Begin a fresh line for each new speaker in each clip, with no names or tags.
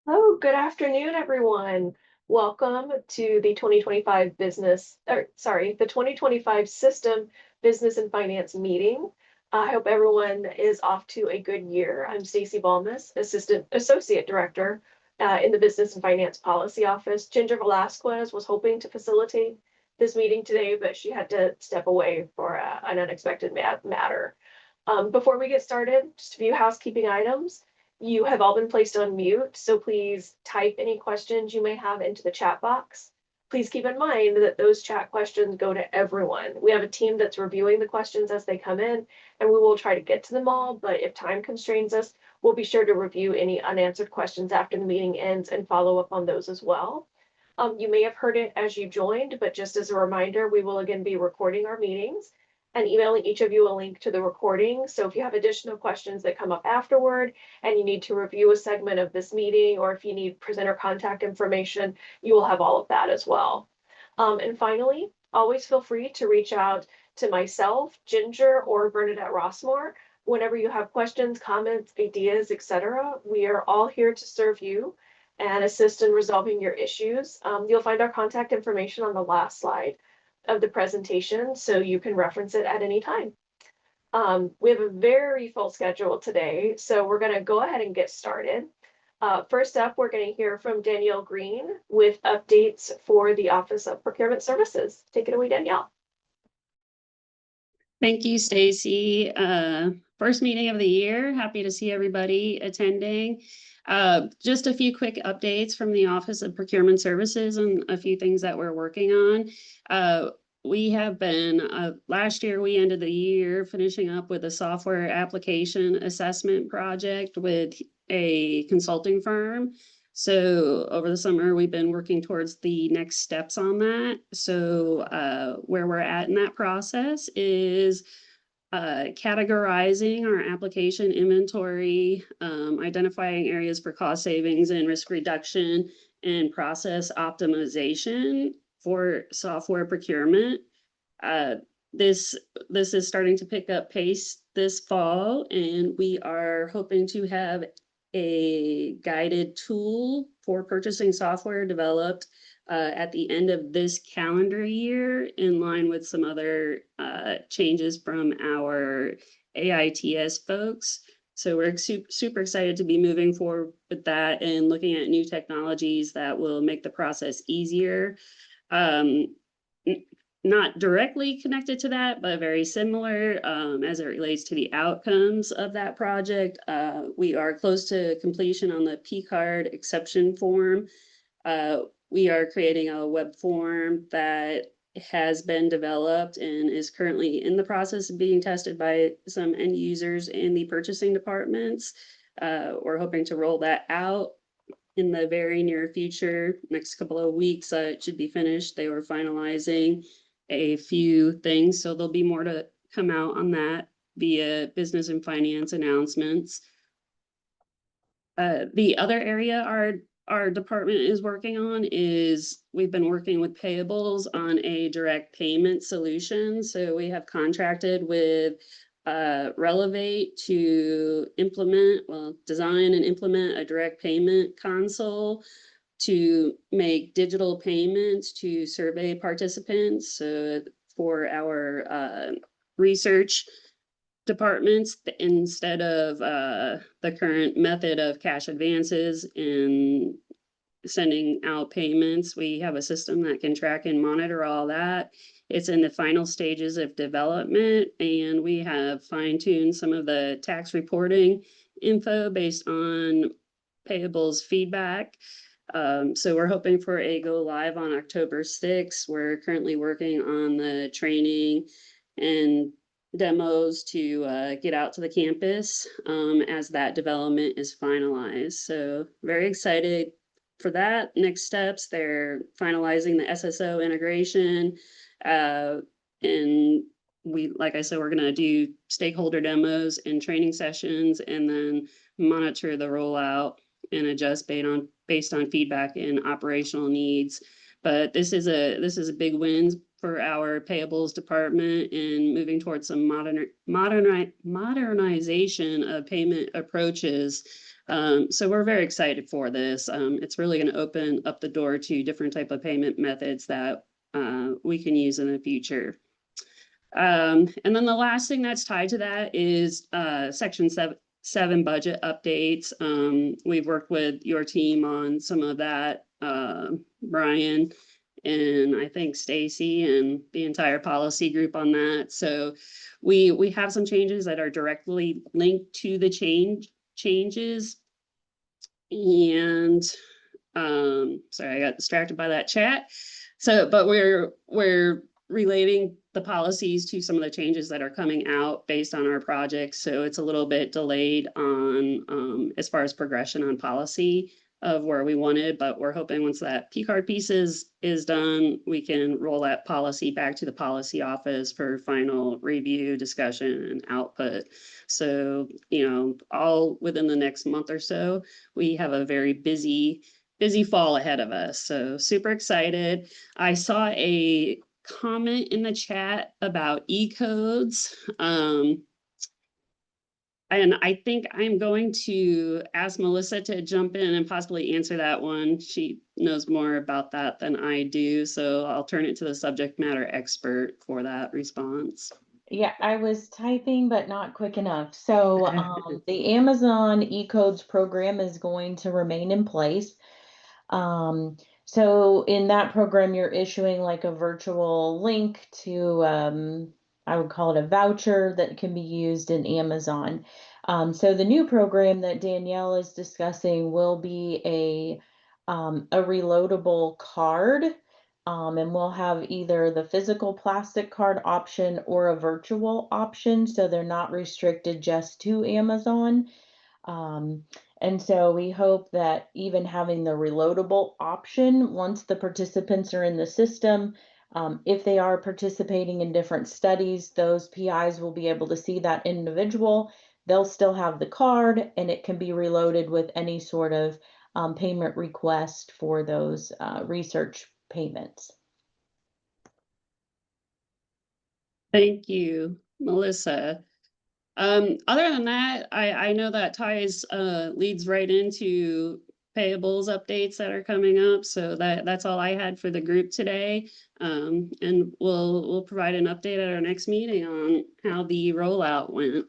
Oh, good afternoon, everyone. Welcome to the 2025 the 2025 System Business and Finance meeting. I hope everyone is off to a good year. I'm Stacy Balmas, Associate Director in the Business and Finance Policy Office. Ginger Velasquez was hoping to facilitate this meeting today, but she had to step away for an unexpected matter. Before we get started, just a few housekeeping items. You have all been placed on mute, so please type any questions you may have into the chat box. Please keep in mind that those chat questions go to everyone. We have a team that's reviewing the questions as they come in, and we will try to get to them all, but if time constrains us, we'll be sure to review any unanswered questions after the meeting ends and follow up on those as well. You may have heard it as you joined, but just as a reminder, we will again be recording our meetings and emailing each of you a link to the recording. So if you have additional questions that come up afterward and you need to review a segment of this meeting, or if you need presenter contact information, you will have all of that as well. And finally, always feel free to reach out to myself, Ginger, or Bernadette Rossmore whenever you have questions, comments, ideas, etc. We are all here to serve you and assist in resolving your issues. You'll find our contact information on the last slide of the presentation, so you can reference it at any time. We have a very full schedule today, so we're going to go ahead and get started. First up, we're going to hear from Danielle Green with updates for the Office of Procurement Services. Take it away, Danielle.
Thank you, Stacy. First meeting of the year. Happy to see everybody attending. Just a few quick updates from the Office of Procurement Services and a few things that we're working on. We have been, last year we ended the year finishing up with a software application assessment project with a consulting firm. So over the summer, we've been working towards the next steps on that. So where we're at in that process is categorizing our application inventory, identifying areas for cost savings and risk reduction, and process optimization for software procurement. This is starting to pick up pace this fall, and we are hoping to have a guided tool for purchasing software developed at the end of this calendar year, in line with some other changes from our AITS folks. So we're super excited to be moving forward with that and looking at new technologies that will make the process easier. Not directly connected to that, but very similar as it relates to the outcomes of that project. We are close to completion on the P-card exception form. We are creating a web form that has been developed and is currently in the process of being tested by some end users in the purchasing departments. We're hoping to roll that out in the very near future. Next couple of weeks, it should be finished. They were finalizing a few things, so there'll be more to come out on that via business and finance announcements. The other area our department is working on is we've been working with payables on a direct payment solution. So we have contracted with Relevate to design and implement a direct payment console to make digital payments to survey participants. So for our research departments, instead of the current method of cash advances and sending out payments, we have a system that can track and monitor all that. It's in the final stages of development, and we have fine-tuned some of the tax reporting info based on payables feedback. So we're hoping for a go live on October 6th. We're currently working on the training and demos to get out to the campus as that development is finalized. So very excited for that. Next steps, they're finalizing the SSO integration. And like I said, we're going to do stakeholder demos and training sessions, and then monitor the rollout and adjust based on feedback and operational needs. But this is a big win for our payables department and moving towards some modernization of payment approaches. So we're very excited for this. It's really going to open up the door to different type of payment methods that we can use in the future. And then the last thing that's tied to that is section 7 budget updates. We've worked with your team on some of that, Brian, and I think Stacy and the entire policy group on that. So we have some changes that are directly linked to the changes. And sorry, I got distracted by that chat. So, but we're relating the policies to some of the changes that are coming out based on our projects. So it's a little bit delayed on as far as progression on policy of where we wanted, but we're hoping once that P-card piece is done, we can roll that policy back to the policy office for final review, discussion, and output. So, you know, all within the next month or so, we have a very busy fall ahead of us. So super excited. I saw a comment in the chat about e-codes. And I think I'm going to ask Melissa to jump in and possibly answer that one. She knows more about that than I do. So I'll turn it to the subject matter expert for that response.
Yeah, I was typing, but not quick enough. So the Amazon e-codes program is going to remain in place. So in that program, you're issuing like a virtual link to, I would call it a voucher that can be used in Amazon. So the new program that Danielle is discussing will be a reloadable card. And we'll have either the physical plastic card option or a virtual option. So they're not restricted just to Amazon. And so we hope that even having the reloadable option, once the participants are in the system, if they are participating in different studies, those PIs will be able to see that individual. They'll still have the card and it can be reloaded with any sort of payment request for those research payments.
Thank you, Melissa. Other than that, I know that ties leads right into payables updates that are coming up. So that's all I had for the group today. And we'll provide an update at our next meeting on how the rollout went.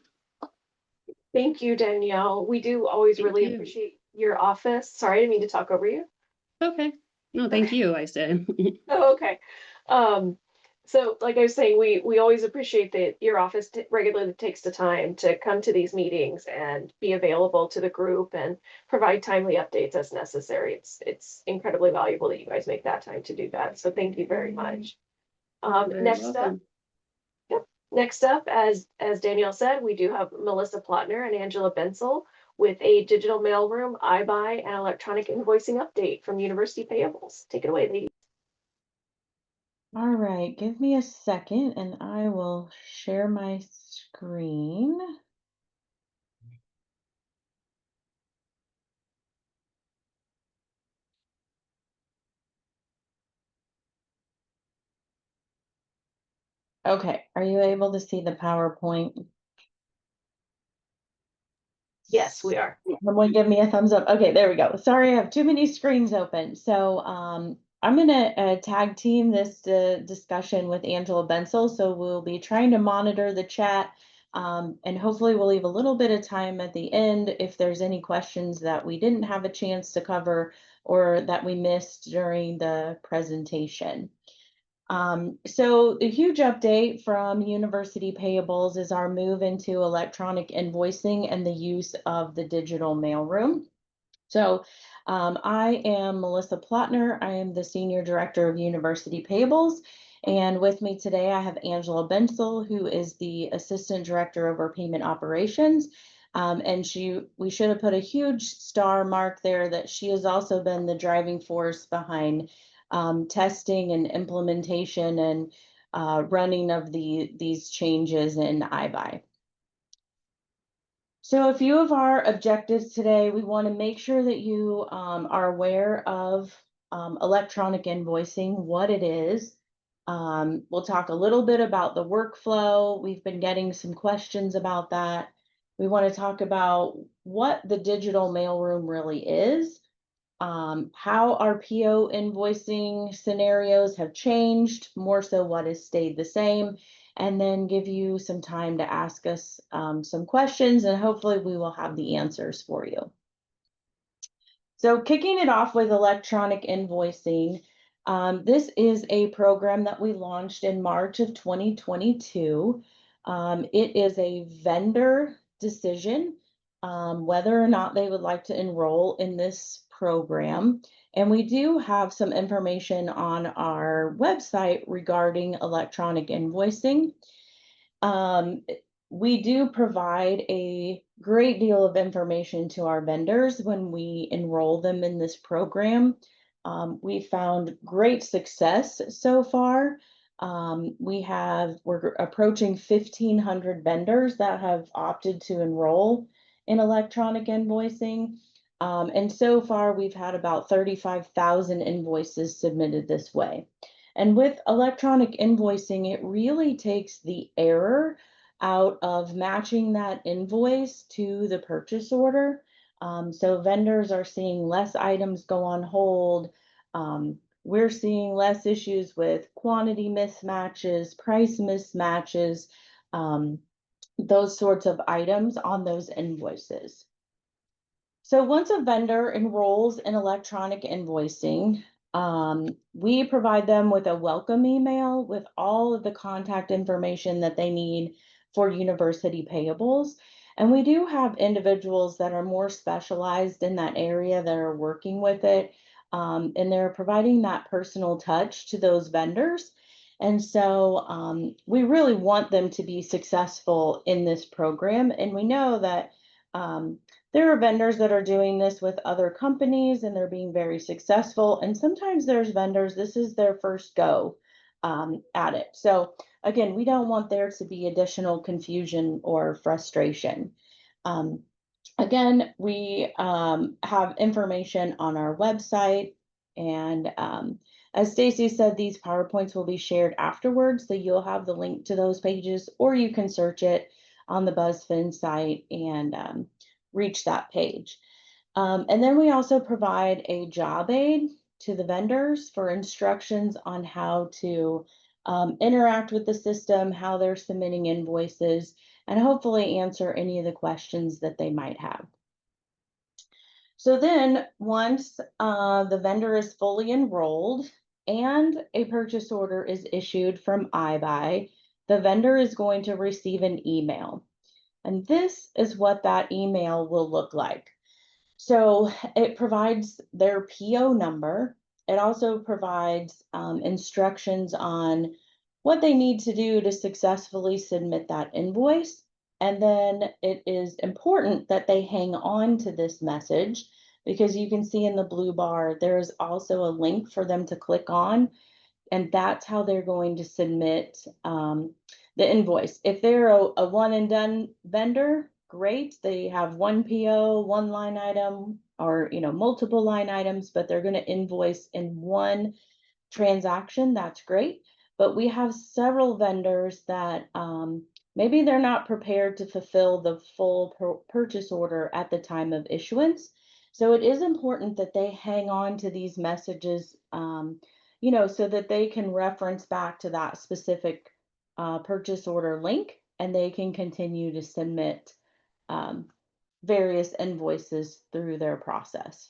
Thank you, Danielle. We do always
Thank
really
you.
appreciate your office. Sorry, I didn't mean to talk over you.
Okay. No, thank you, I said.
Oh, okay. So like I was saying, we always appreciate that your office regularly takes the time to come to these meetings and be available to the group and provide timely updates as necessary. It's incredibly valuable that you guys make that time to do that. So thank you very much.
Very
Next up,
welcome.
next up, as Danielle said, we do have Melissa Plotner and Angela Bensel with a digital mailroom, iBuy, and electronic invoicing update from University Payables. Take it away, ladies.
All right, give me a second and I will share my screen. Okay, are you able to see the PowerPoint?
Yes, we are.
Someone give me a thumbs up. Okay, there we go. Sorry, I have too many screens open. So I'm gonna tag team this discussion with Angela Bensel. So we'll be trying to monitor the chat and hopefully we'll leave a little bit of time at the end if there's any questions that we didn't have a chance to cover or that we missed during the presentation. So the huge update from University Payables is our move into electronic invoicing and the use of the digital mailroom. So I am Melissa Plotner. I am the Senior Director of University Payables. And with me today, I have Angela Bensel, who is the Assistant Director over Payment Operations. And we should have put a huge star mark there that she has also been the driving force behind testing and implementation and running of these changes in iBuy. So a few of our objectives today, we want to make sure that you are aware of electronic invoicing, what it is, We'll talk a little bit about the workflow. We've been getting some questions about that. We want to talk about what the digital mailroom really is, how our PO invoicing scenarios have changed, more so what has stayed the same, and then give you some time to ask us some questions, and hopefully we will have the answers for you. So kicking it off with electronic invoicing, this is a program that we launched in March of 2022. It is a vendor decision whether or not they would like to enroll in this program. And we do have some information on our website regarding electronic invoicing. We do provide a great deal of information to our vendors when we enroll them in this program. We found great success so far. We're approaching 1,500 vendors that have opted to enroll in electronic invoicing. And so far, we've had about 35,000 invoices submitted this way. And with electronic invoicing, it really takes the error out of matching that invoice to the purchase order. So vendors are seeing less items go on hold. We're seeing less issues with quantity mismatches, price mismatches, those sorts of items on those invoices. So once a vendor enrolls in electronic invoicing, we provide them with a welcome email with all of the contact information that they need for university payables. And we do have individuals that are more specialized in that area that are working with it. And they're providing that personal touch to those vendors. And so we really want them to be successful in this program. And we know that there are vendors that are doing this with other companies and they're being very successful. And sometimes there's vendors, this is their first go at it. So again, we don't want there to be additional confusion or frustration. Again, we have information on our website, and as Stacy said, these PowerPoints will be shared afterwards, so you'll have the link to those pages, or you can search it on the BuzzFin site and reach that page. And then we also provide a job aid to the vendors for instructions on how to interact with the system, how they're submitting invoices, and hopefully answer any of the questions that they might have. So then once the vendor is fully enrolled and a purchase order is issued from iBuy, the vendor is going to receive an email. And this is what that email will look like. So it provides their PO number. It also provides instructions on what they need to do to successfully submit that invoice. And then it is important that they hang on to this message because you can see in the blue bar, there is also a link for them to click on. And that's how they're going to submit the invoice. If they're a one and done vendor, great. They have one PO, one line item, or multiple line items, but they're going to invoice in one transaction. That's great. But we have several vendors that maybe they're not prepared to fulfill the full purchase order at the time of issuance. So it is important that they hang on to these messages, so that they can reference back to that specific purchase order link, and they can continue to submit various invoices through their process.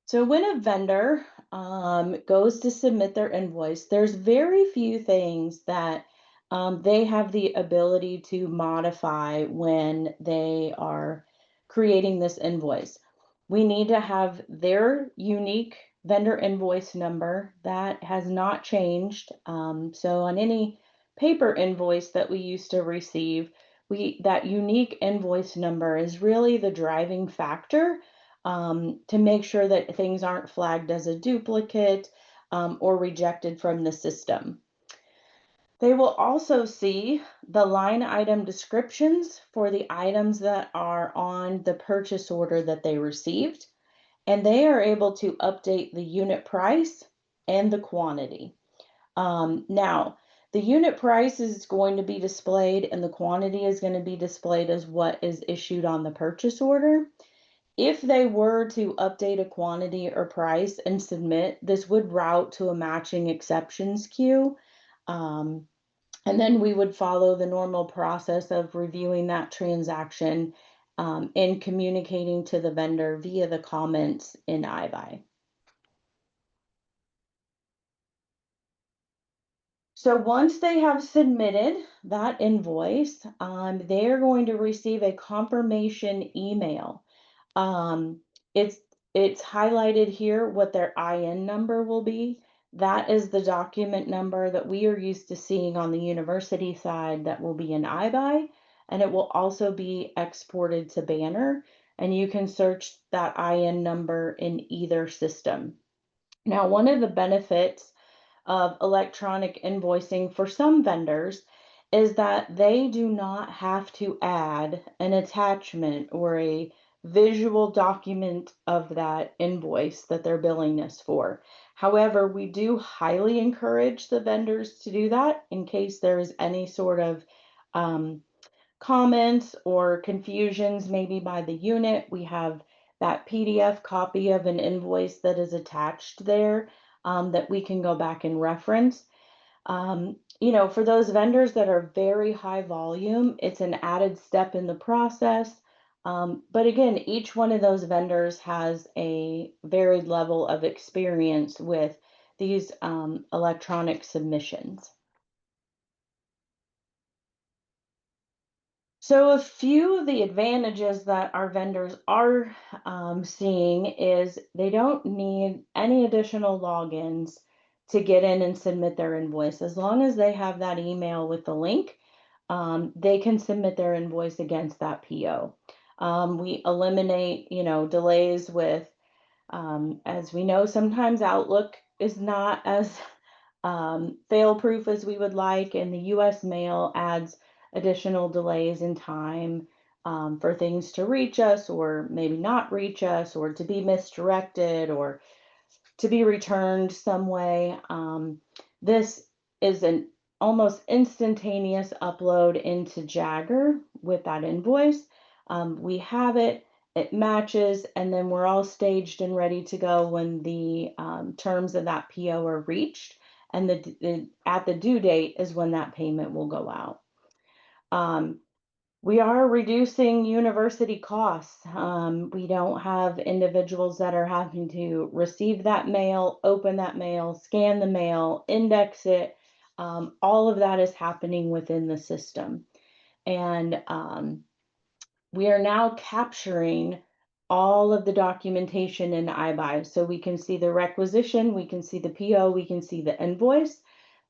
So when a vendor goes to submit their invoice, there's very few things that they have the ability to modify when they are creating this invoice. We need to have their unique vendor invoice number that has not changed. So on any paper invoice that we used to receive, that unique invoice number is really the driving factor to make sure that things aren't flagged as a duplicate or rejected from the system. They will also see the line item descriptions for the items that are on the purchase order that they received, and they are able to update the unit price and the quantity. Now, the unit price is going to be displayed and the quantity is going to be displayed as what is issued on the purchase order. If they were to update a quantity or price and submit, this would route to a matching exceptions queue. And then we would follow the normal process of reviewing that transaction and communicating to the vendor via the comments in iBuy. So once they have submitted that invoice, they're going to receive a confirmation email. Um, it's it's highlighted here what their IN number will be. That is the document number that we are used to seeing on the university side that will be in iBuy, and it will also be exported to Banner, and you can search that IN number in either system. Now, one of the benefits of electronic invoicing for some vendors is that they do not have to add an attachment or a visual document of that invoice that they're billing us for. However, we do highly encourage the vendors to do that in case there is any sort of comments or confusions maybe by the unit. We have that PDF copy of an invoice that is attached there that we can go back and reference. For those vendors that are very high volume, it's an added step in the process. But again, each one of those vendors has a varied level of experience with these electronic submissions. So a few of the advantages that our vendors are seeing is they don't need any additional logins to get in and submit their invoice. As long as they have that email with the link, they can submit their invoice against that PO. We eliminate, delays with, as we know, sometimes Outlook is not as fail-proof as we would like, and the US mail adds additional delays in time for things to reach us or maybe not reach us or to be misdirected or to be returned some way. This is an almost instantaneous upload into Jagger with that invoice. We have it, it matches, and then we're all staged and ready to go when the terms of that PO are reached. And at the due date is when that payment will go out. We are reducing university costs. We don't have individuals that are having to receive that mail, open that mail, scan the mail, index it. All of that is happening within the system. And we are now capturing all of the documentation in iBuy. So we can see the requisition, we can see the PO, we can see the invoice,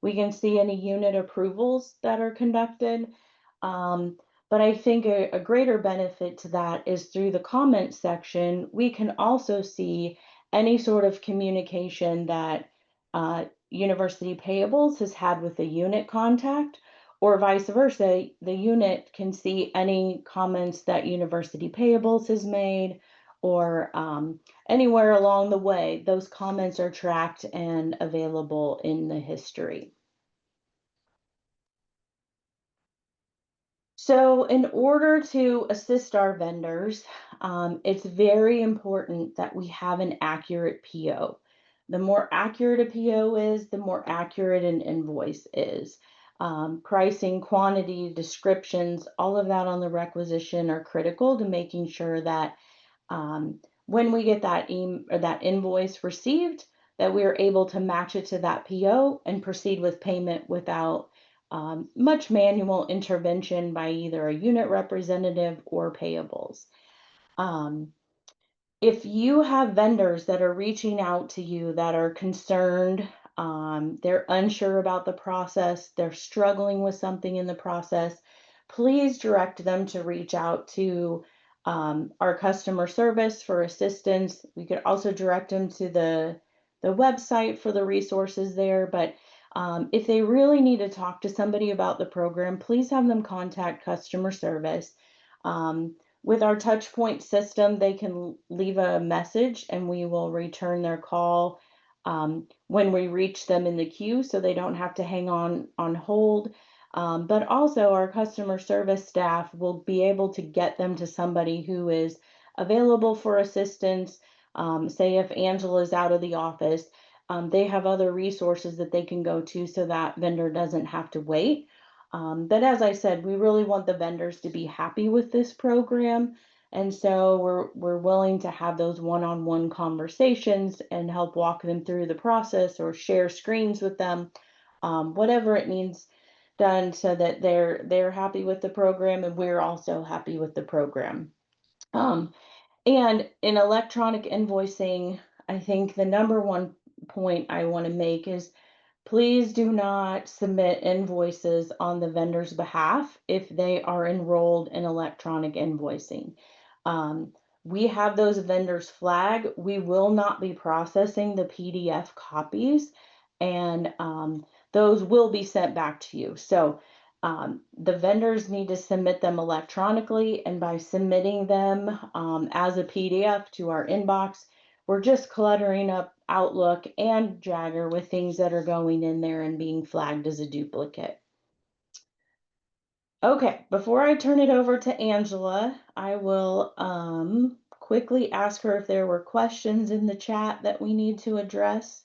we can see any unit approvals that are conducted. But I think a greater benefit to that is through the comment section, we can also see any sort of communication that University Payables has had with the unit contact, or vice versa. The unit can see any comments that University Payables has made, or anywhere along the way, those comments are tracked and available in the history. So in order to assist our vendors, it's very important that we have an accurate PO. The more accurate a PO is, the more accurate an invoice is. Pricing, quantity, descriptions, all of that on the requisition are critical to making sure that when we get that invoice received, that we are able to match it to that PO and proceed with payment without much manual intervention by either a unit representative or payables. If you have vendors that are reaching out to you that are concerned, they're unsure about the process, they're struggling with something in the process, please direct them to reach out to our customer service for assistance. We could also direct them to the website for the resources there, but if they really need to talk to somebody about the program, please have them contact customer service. With our touchpoint system, they can leave a message and we will return their call when we reach them in the queue, so they don't have to hang on hold. But also our customer service staff will be able to get them to somebody who is available for assistance. Say if Angela's out of the office, they have other resources that they can go to so that vendor doesn't have to wait. But as I said, we really want the vendors to be happy with this program. And so we're willing to have those one-on-one conversations and help walk them through the process or share screens with them, whatever it needs done so that they're happy with the program and we're also happy with the program. And in electronic invoicing, I think the number one point I want to make is please do not submit invoices on the vendor's behalf if they are enrolled in electronic invoicing. We have those vendors flag. We will not be processing the PDF copies, and those will be sent back to you. So the vendors need to submit them electronically, and by submitting them as a PDF to our inbox, we're just cluttering up Outlook and Jagger with things that are going in there and being flagged as a duplicate. Okay, before I turn it over to Angela, I will quickly ask her if there were questions in the chat that we need to address.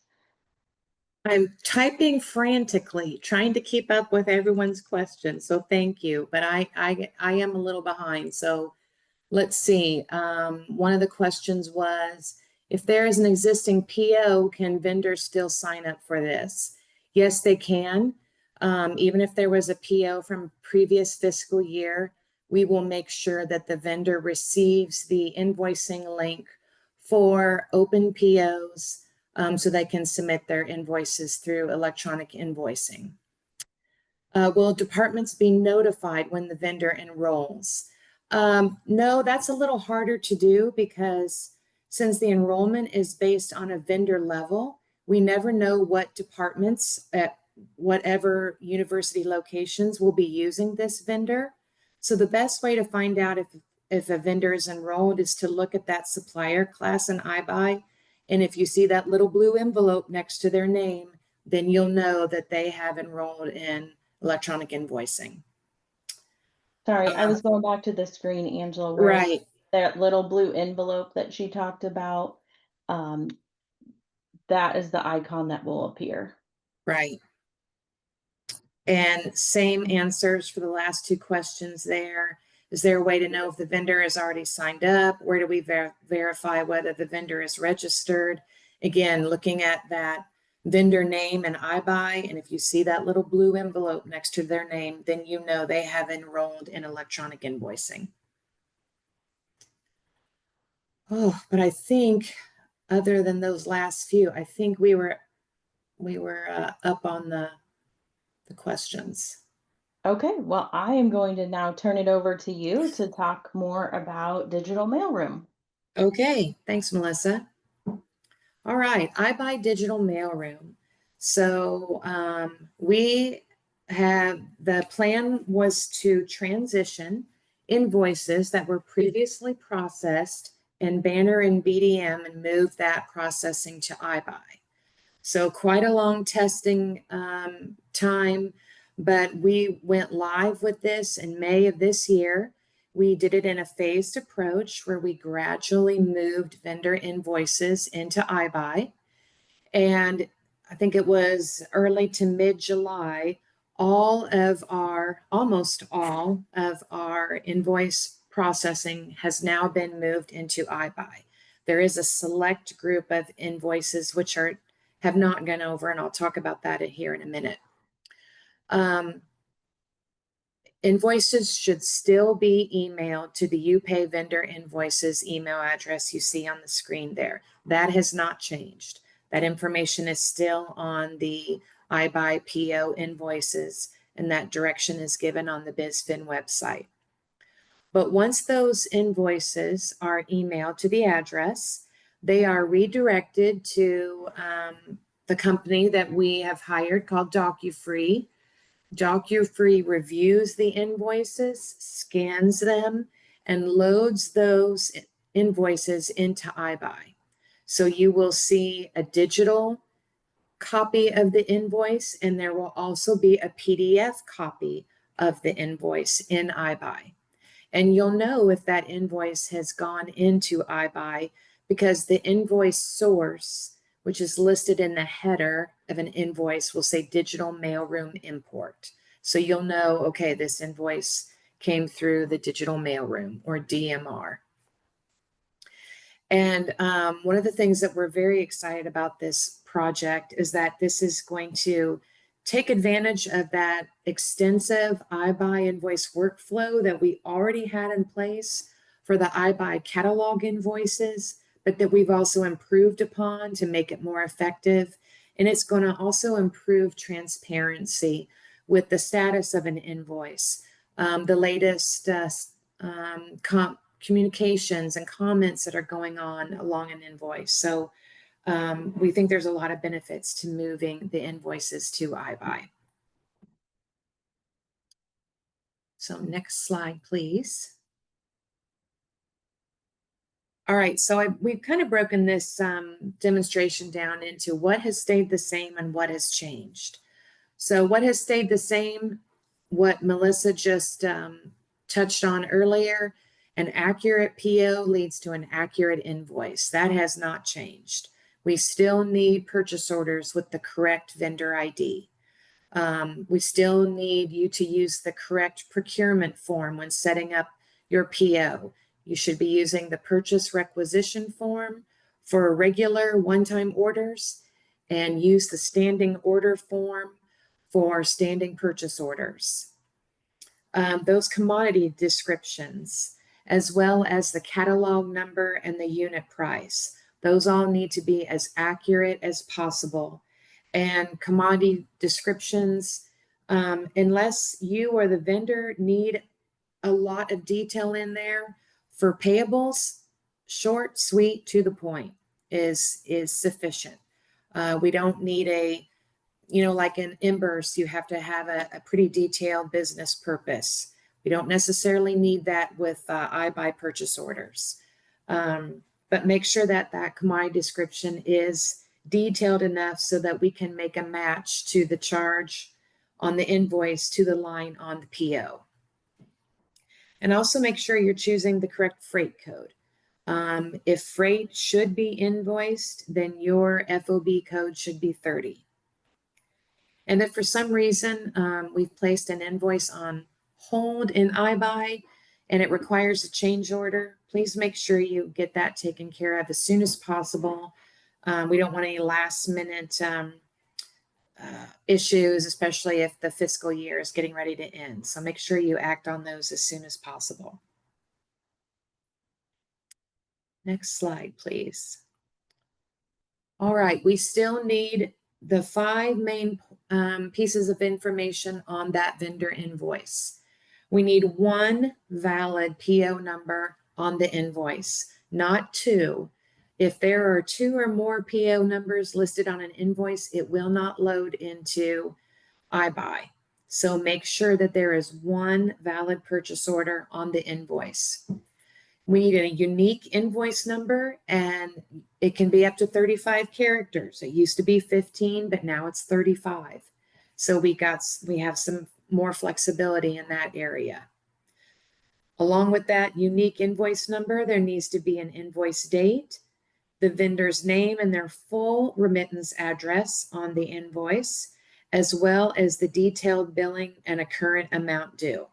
I'm typing frantically, trying to keep up with everyone's questions. So thank you, but I am a little behind. So let's see. One of the questions was, if there is an existing PO, can vendors still sign up for this? Yes, they can. Even if there was a PO from previous fiscal year, we will make sure that the vendor receives the invoicing link for open POs so they can submit their invoices through electronic invoicing. Will departments be notified when the vendor enrolls? No, that's a little harder to do because since the enrollment is based on a vendor level, we never know what departments at whatever university locations will be using this vendor. So the best way to find out if a vendor is enrolled is to look at that supplier class in iBuy. And if you see that little blue envelope next to their name, then you'll know that they have enrolled in electronic invoicing.
Sorry, I was going back to the screen, Angela, where
Right.
that little blue envelope that she talked about, that is the icon that will appear.
Right. And same answers for the last two questions there. Is there a way to know if the vendor is already signed up? Where do we verify whether the vendor is registered? Again, looking at that vendor name and iBuy, and if you see that little blue envelope next to their name, then you know they have enrolled in electronic invoicing. Oh, but I think other than those last few, I think we were up on the questions.
Okay, well, I am going to now turn it over to you to talk more about digital mailroom.
Okay, thanks, Melissa. All right, iBuy digital mailroom. So we have, the plan was to transition invoices that were previously processed in Banner and BDM and move that processing to iBuy. So quite a long testing time, but we went live with this in May of this year. We did it in a phased approach where we gradually moved vendor invoices into iBuy. And I think it was early to mid-July, almost all of our invoice processing has now been moved into iBuy. There is a select group of invoices which have not gone over, and I'll talk about that here in a minute. Invoices should still be emailed to the UPay vendor invoices email address you see on the screen there. That has not changed. That information is still on the iBuy PO invoices, and that direction is given on the BizFin website. But once those invoices are emailed to the address, they are redirected to the company that we have hired called DocuFree. DocuFree reviews the invoices, scans them, and loads those invoices into iBuy. So you will see a digital copy of the invoice, and there will also be a PDF copy of the invoice in iBuy. And you'll know if that invoice has gone into iBuy because the invoice source, which is listed in the header of an invoice, will say digital mailroom import. So you'll know, okay, this invoice came through the digital mailroom or DMR. And one of the things that we're very excited about this project is that this is going to take advantage of that extensive iBuy invoice workflow that we already had in place for the iBuy catalog invoices, but that we've also improved upon to make it more effective. And it's going to also improve transparency with the status of an invoice, the latest communications and comments that are going on along an invoice. So we think there's a lot of benefits to moving the invoices to iBuy. So next slide, please. All right, so we've kind of broken this demonstration down into what has stayed the same and what has changed. So what has stayed the same, what Melissa just touched on earlier, an accurate PO leads to an accurate invoice. That has not changed. We still need purchase orders with the correct vendor ID. We still need you to use the correct procurement form when setting up your PO. You should be using the purchase requisition form for regular one-time orders and use the standing order form for standing purchase orders. Those commodity descriptions, as well as the catalog number and the unit price, those all need to be as accurate as possible. And commodity descriptions, unless you or the vendor need a lot of detail in there, for payables, short, sweet, to the point is sufficient. We don't need like in Embers, you have to have a pretty detailed business purpose. We don't necessarily need that with iBuy purchase orders. But make sure that that commodity description is detailed enough so that we can make a match to the charge on the invoice to the line on the PO. And also make sure you're choosing the correct freight code. If freight should be invoiced, then your FOB code should be 30. And if for some reason we've placed an invoice on hold in iBuy and it requires a change order, please make sure you get that taken care of as soon as possible. We don't want any last minute issues, especially if the fiscal year is getting ready to end. So make sure you act on those as soon as possible. Next slide, please. All right, we still need the 5 main pieces of information on that vendor invoice. We need 1 valid PO number on the invoice, not 2. If there are 2 or more PO numbers listed on an invoice, it will not load into iBuy. So make sure that there is 1 valid purchase order on the invoice. We need a unique invoice number, and it can be up to 35 characters. It used to be 15, but now it's 35. So we have some more flexibility in that area. Along with that unique invoice number, there needs to be an invoice date, the vendor's name and their full remittance address on the invoice, as well as the detailed billing and a current amount due.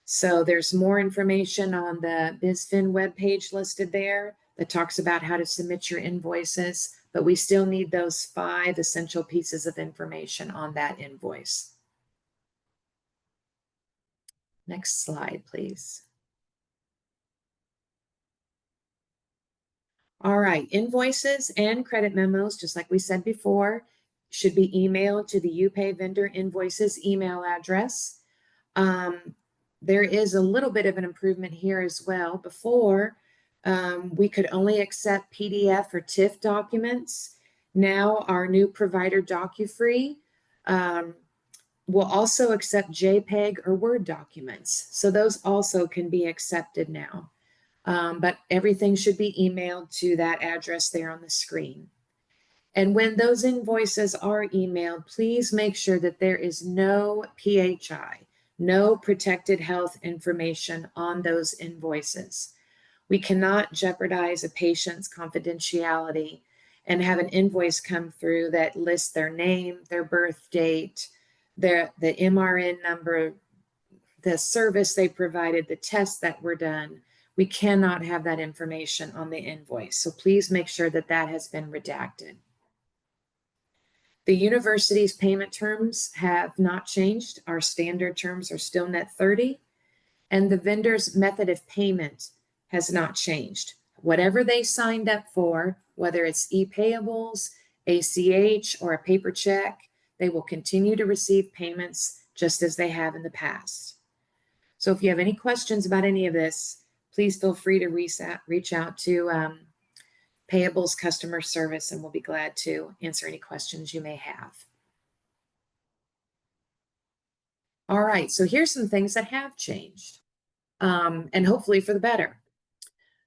So there's more information on the BizFin webpage listed there that talks about how to submit your invoices, but we still need those 5 essential pieces of information on that invoice. Next slide, please. All right, invoices and credit memos, just like we said before, should be emailed to the UPay vendor invoices email address. There is a little bit of an improvement here as well. Before, we could only accept PDF or TIFF documents. Now our new provider, DocuFree, will also accept JPEG or Word documents. So those also can be accepted now. But everything should be emailed to that address there on the screen. And when those invoices are emailed, please make sure that there is no PHI, no protected health information on those invoices. We cannot jeopardize a patient's confidentiality and have an invoice come through that lists their name, their birth date, the MRN number, the service they provided, the tests that were done. We cannot have that information on the invoice. So please make sure that that has been redacted. The university's payment terms have not changed. Our standard terms are still net 30, and the vendor's method of payment has not changed. Whatever they signed up for, whether it's e-payables, ACH, or a paper check, they will continue to receive payments just as they have in the past. So if you have any questions about any of this, please feel free to reach out to Payables customer service, and we'll be glad to answer any questions you may have. All right, so here's some things that have changed, and hopefully for the better.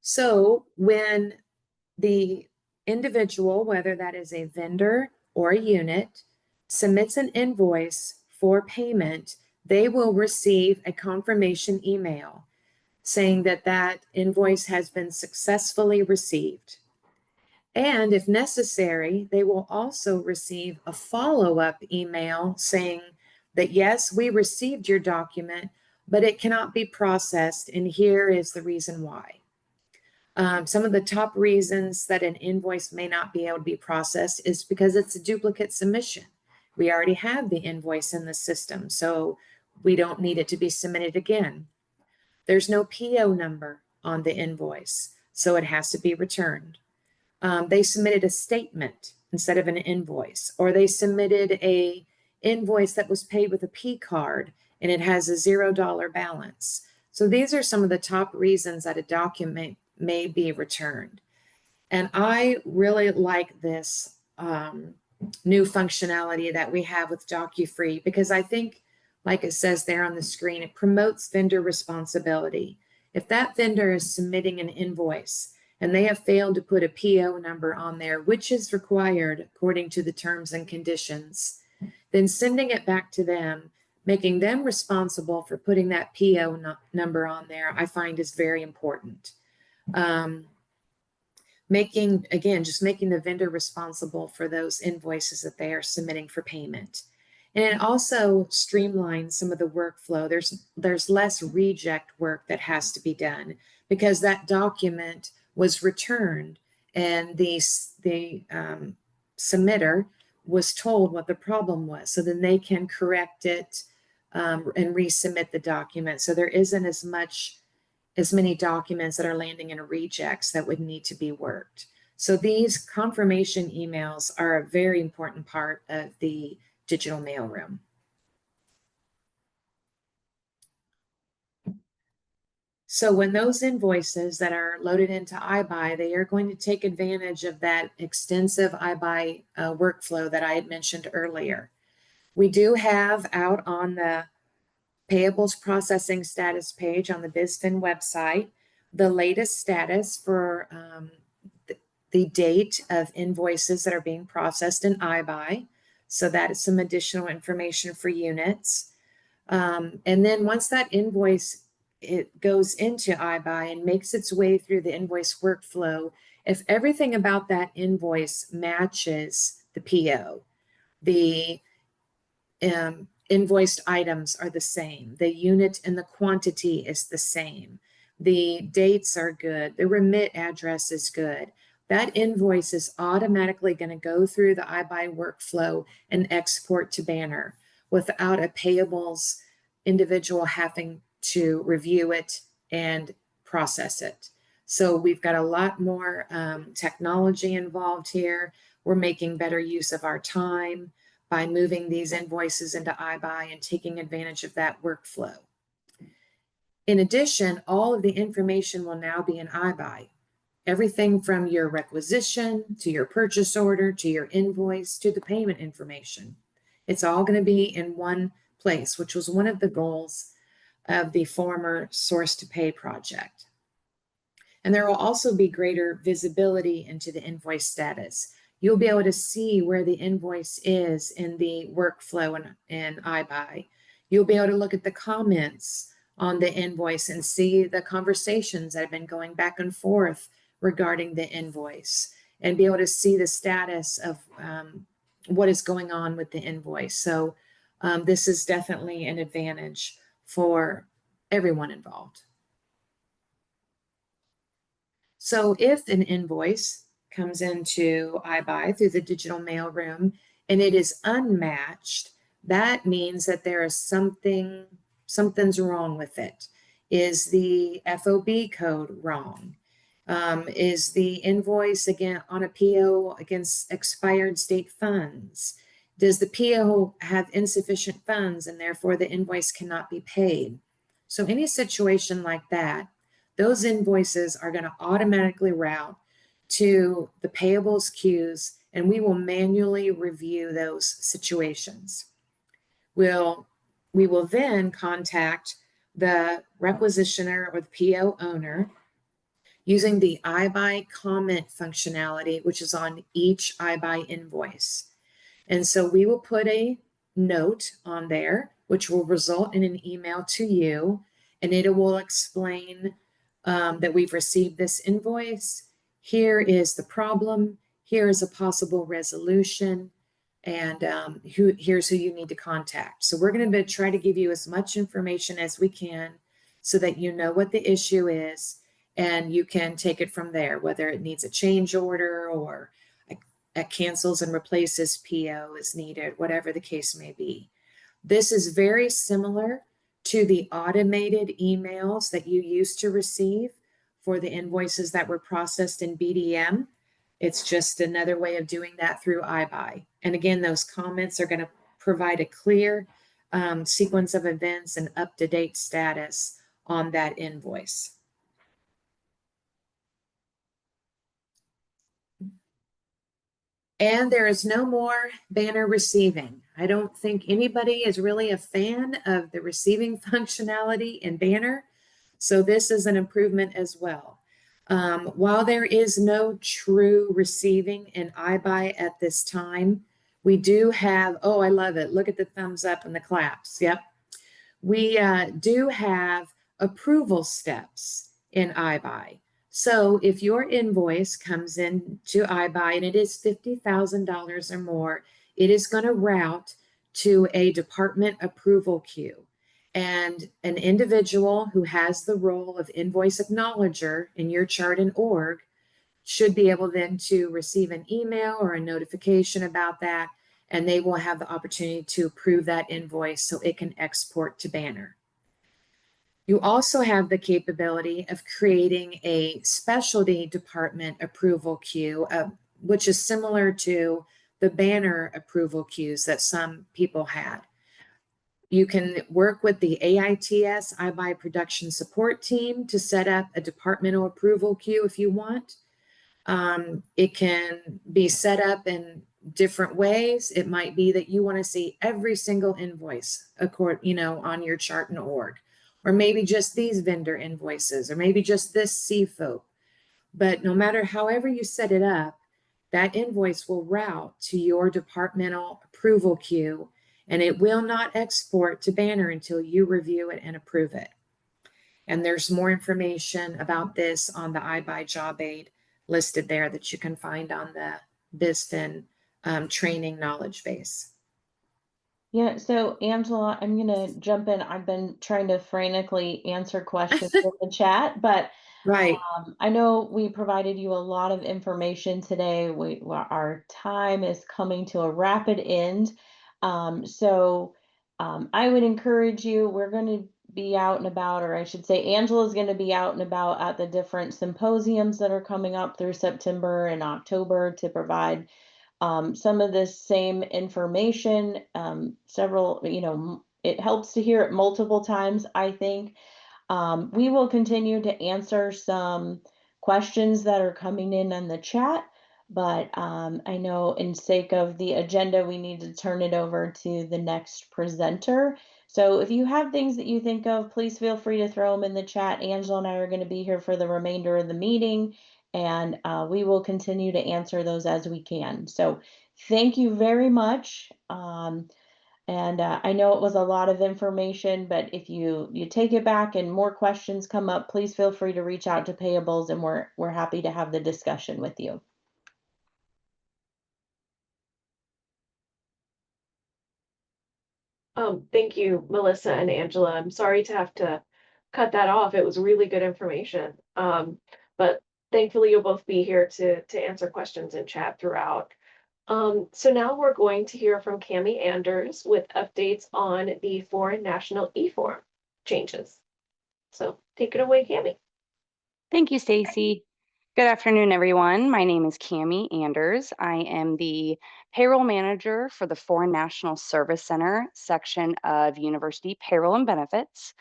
So when the individual, whether that is a vendor or a unit, submits an invoice for payment, they will receive a confirmation email saying that that invoice has been successfully received. And if necessary, they will also receive a follow-up email saying that, yes, we received your document, but it cannot be processed, and here is the reason why. Some of the top reasons that an invoice may not be able to be processed is because it's a duplicate submission. We already have the invoice in the system, so we don't need it to be submitted again. There's no PO number on the invoice, so it has to be returned. They submitted a statement instead of an invoice, or they submitted a invoice that was paid with a P card and it has a $0 balance. So these are some of the top reasons that a document may be returned. And I really like this new functionality that we have with DocuFree, because I think, like it says there on the screen, it promotes vendor responsibility. If that vendor is submitting an invoice and they have failed to put a PO number on there, which is required according to the terms and conditions, then sending it back to them, making them responsible for putting that PO number on there, I find is very important. Making the vendor responsible for those invoices that they are submitting for payment. And it also streamlines some of the workflow. There's less reject work that has to be done because that document was returned and the submitter was told what the problem was. So then they can correct it and resubmit the document. So there isn't as many documents that are landing in a rejects that would need to be worked. So these confirmation emails are a very important part of the digital mailroom. So when those invoices that are loaded into iBuy, they are going to take advantage of that extensive iBuy workflow that I had mentioned earlier. We do have out on the payables processing status page on the BizFin website the latest status for the date of invoices that are being processed in iBuy. So that is some additional information for units. And then once that invoice it goes into iBuy and makes its way through the invoice workflow, if everything about that invoice matches the PO, the invoiced items are the same, the unit and the quantity is the same, the dates are good, the remit address is good, that invoice is automatically going to go through the iBuy workflow and export to Banner without a payables individual having to review it and process it. So we've got a lot more technology involved here. We're making better use of our time by moving these invoices into iBuy and taking advantage of that workflow. In addition, all of the information will now be in iBuy. Everything from your requisition to your purchase order to your invoice to the payment information. It's all going to be in one place, which was one of the goals of the former Source to Pay project. And there will also be greater visibility into the invoice status. you'll be able to see where the invoice is in the workflow in iBuy. You'll be able to look at the comments on the invoice and see the conversations that have been going back and forth regarding the invoice, and be able to see the status of what is going on with the invoice. So this is definitely an advantage for everyone involved. So if an invoice comes into iBuy through the digital mailroom and it is unmatched, that means that there is something's wrong with it. Is the FOB code wrong? Is the invoice again on a PO against expired state funds? Does the PO have insufficient funds and therefore the invoice cannot be paid? So any situation like that, those invoices are going to automatically route to the payables queues, and we will manually review those situations. We will then contact the requisitioner or the PO owner using the iBuy comment functionality, which is on each iBuy invoice. And so we will put a note on there, which will result in an email to you, and it will explain that we've received this invoice. Here is the problem. Here is a possible resolution. And here's who you need to contact. So we're going to try to give you as much information as we can so that you know what the issue is, and you can take it from there, whether it needs a change order or a cancels and replaces PO is needed, whatever the case may be. This is very similar to the automated emails that you used to receive for the invoices that were processed in BDM. It's just another way of doing that through iBuy. And again, those comments are going to provide a clear sequence of events and up-to-date status on that invoice. And there is no more banner receiving. I don't think anybody is really a fan of the receiving functionality in Banner, so this is an improvement as well. While there is no true receiving in iBuy at this time, we do have, oh, I love it. Look at the thumbs up and the claps. Yep. We do have approval steps in iBuy. So if your invoice comes in to iBuy and it is $50,000 or more, it is going to route to a department approval queue. And an individual who has the role of invoice acknowledger in your chart and org should be able then to receive an email or a notification about that, and they will have the opportunity to approve that invoice so it can export to Banner. You also have the capability of creating a specialty department approval queue, which is similar to the Banner approval queues that some people had. You can work with the AITS iBuy production support team to set up a departmental approval queue if you want. It can be set up in different ways. It might be that you want to see every single invoice, on your chart and org. Or maybe just these vendor invoices, or maybe just this CFOP. But no matter however you set it up, that invoice will route to your departmental approval queue, and it will not export to Banner until you review it and approve it. And there's more information about this on the iBuy job aid listed there that you can find on the BizFin training knowledge base.
Yeah, so Angela, I'm going to jump in. I've been trying to frantically answer questions in the chat, but
right.
I know we provided you a lot of information today. Our time is coming to a rapid end. So I would encourage you, we're going to be out and about, or I should say Angela's going to be out and about at the different symposiums that are coming up through September and October to provide some of this same information. Several, it helps to hear it multiple times, I think. We will continue to answer some questions that are coming in the chat, but I know in sake of the agenda, we need to turn it over to the next presenter. So if you have things that you think of, please feel free to throw them in the chat. Angela and I are going to be here for the remainder of the meeting, and we will continue to answer those as we can. So thank you very much. And I know it was a lot of information, but if you take it back and more questions come up, please feel free to reach out to Payables, and we're happy to have the discussion with you.
Thank you, Melissa and Angela. I'm sorry to have to cut that off. It was really good information. But thankfully you'll both be here to answer questions in chat throughout. So now we're going to hear from Cami Anders with updates on the Foreign National e-form changes. So take it away, Cami.
Thank you, Stacy. Good afternoon, everyone. My name is Cami Anders. I am the payroll manager for the Foreign National Service Center section of University Payroll and Benefits.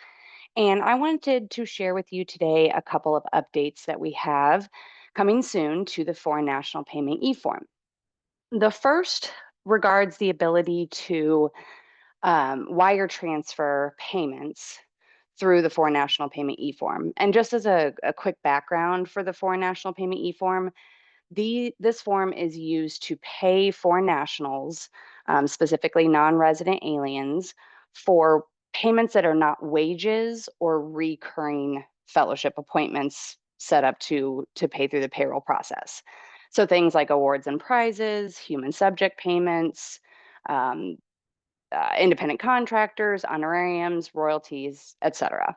And I wanted to share with you today a couple of updates that we have coming soon to the Foreign National Payment e-form. The first regards the ability to wire transfer payments through the Foreign National Payment e-form. And just as a quick background for the Foreign National Payment e-form, this form is used to pay foreign nationals, specifically non-resident aliens, for payments that are not wages or recurring fellowship appointments set up to pay through the payroll process. So things like awards and prizes, human subject payments, independent contractors, honorariums, royalties, etc.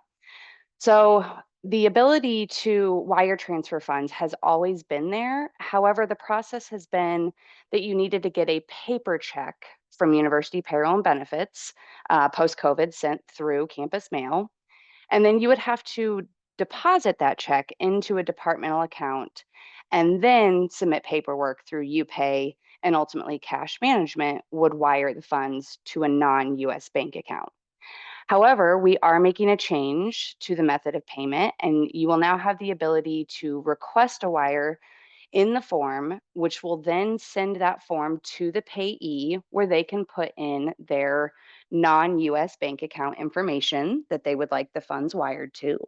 So the ability to wire transfer funds has always been there. However, the process has been that you needed to get a paper check from University Payroll and Benefits post-COVID sent through campus mail. And then you would have to deposit that check into a departmental account and then submit paperwork through UPay, and ultimately cash management would wire the funds to a non-US bank account. However, we are making a change to the method of payment, and you will now have the ability to request a wire in the form, which will then send that form to the payee where they can put in their non-US bank account information that they would like the funds wired to.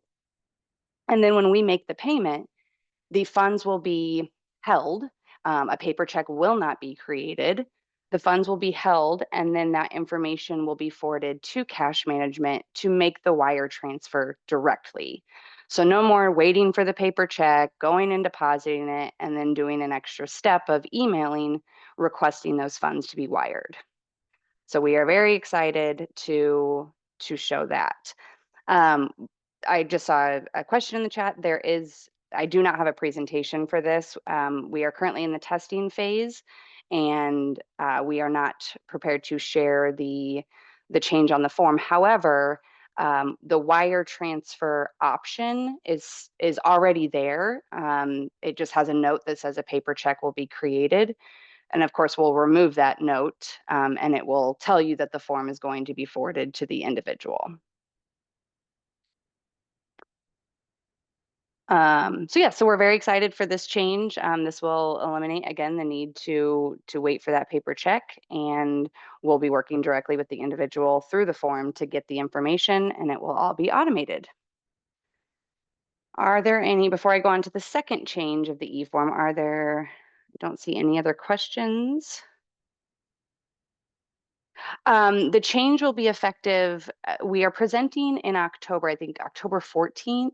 And then when we make the payment, the funds will be held. A paper check will not be created. The funds will be held, and then that information will be forwarded to cash management to make the wire transfer directly. So no more waiting for the paper check, going and depositing it, and then doing an extra step of emailing, requesting those funds to be wired. So we are very excited to show that. I just saw a question in the chat. I do not have a presentation for this. We are currently in the testing phase, and we are not prepared to share the change on the form. However, the wire transfer option is already there. It just has a note that says a paper check will be created. And of course, we'll remove that note, and it will tell you that the form is going to be forwarded to the individual. So we're very excited for this change. This will eliminate, again, the need to wait for that paper check, and we'll be working directly with the individual through the form to get the information, and it will all be automated. Are there any, before I go on to the second change of the e-form, I don't see any other questions. The change will be effective, we are presenting in October, I think October 14th.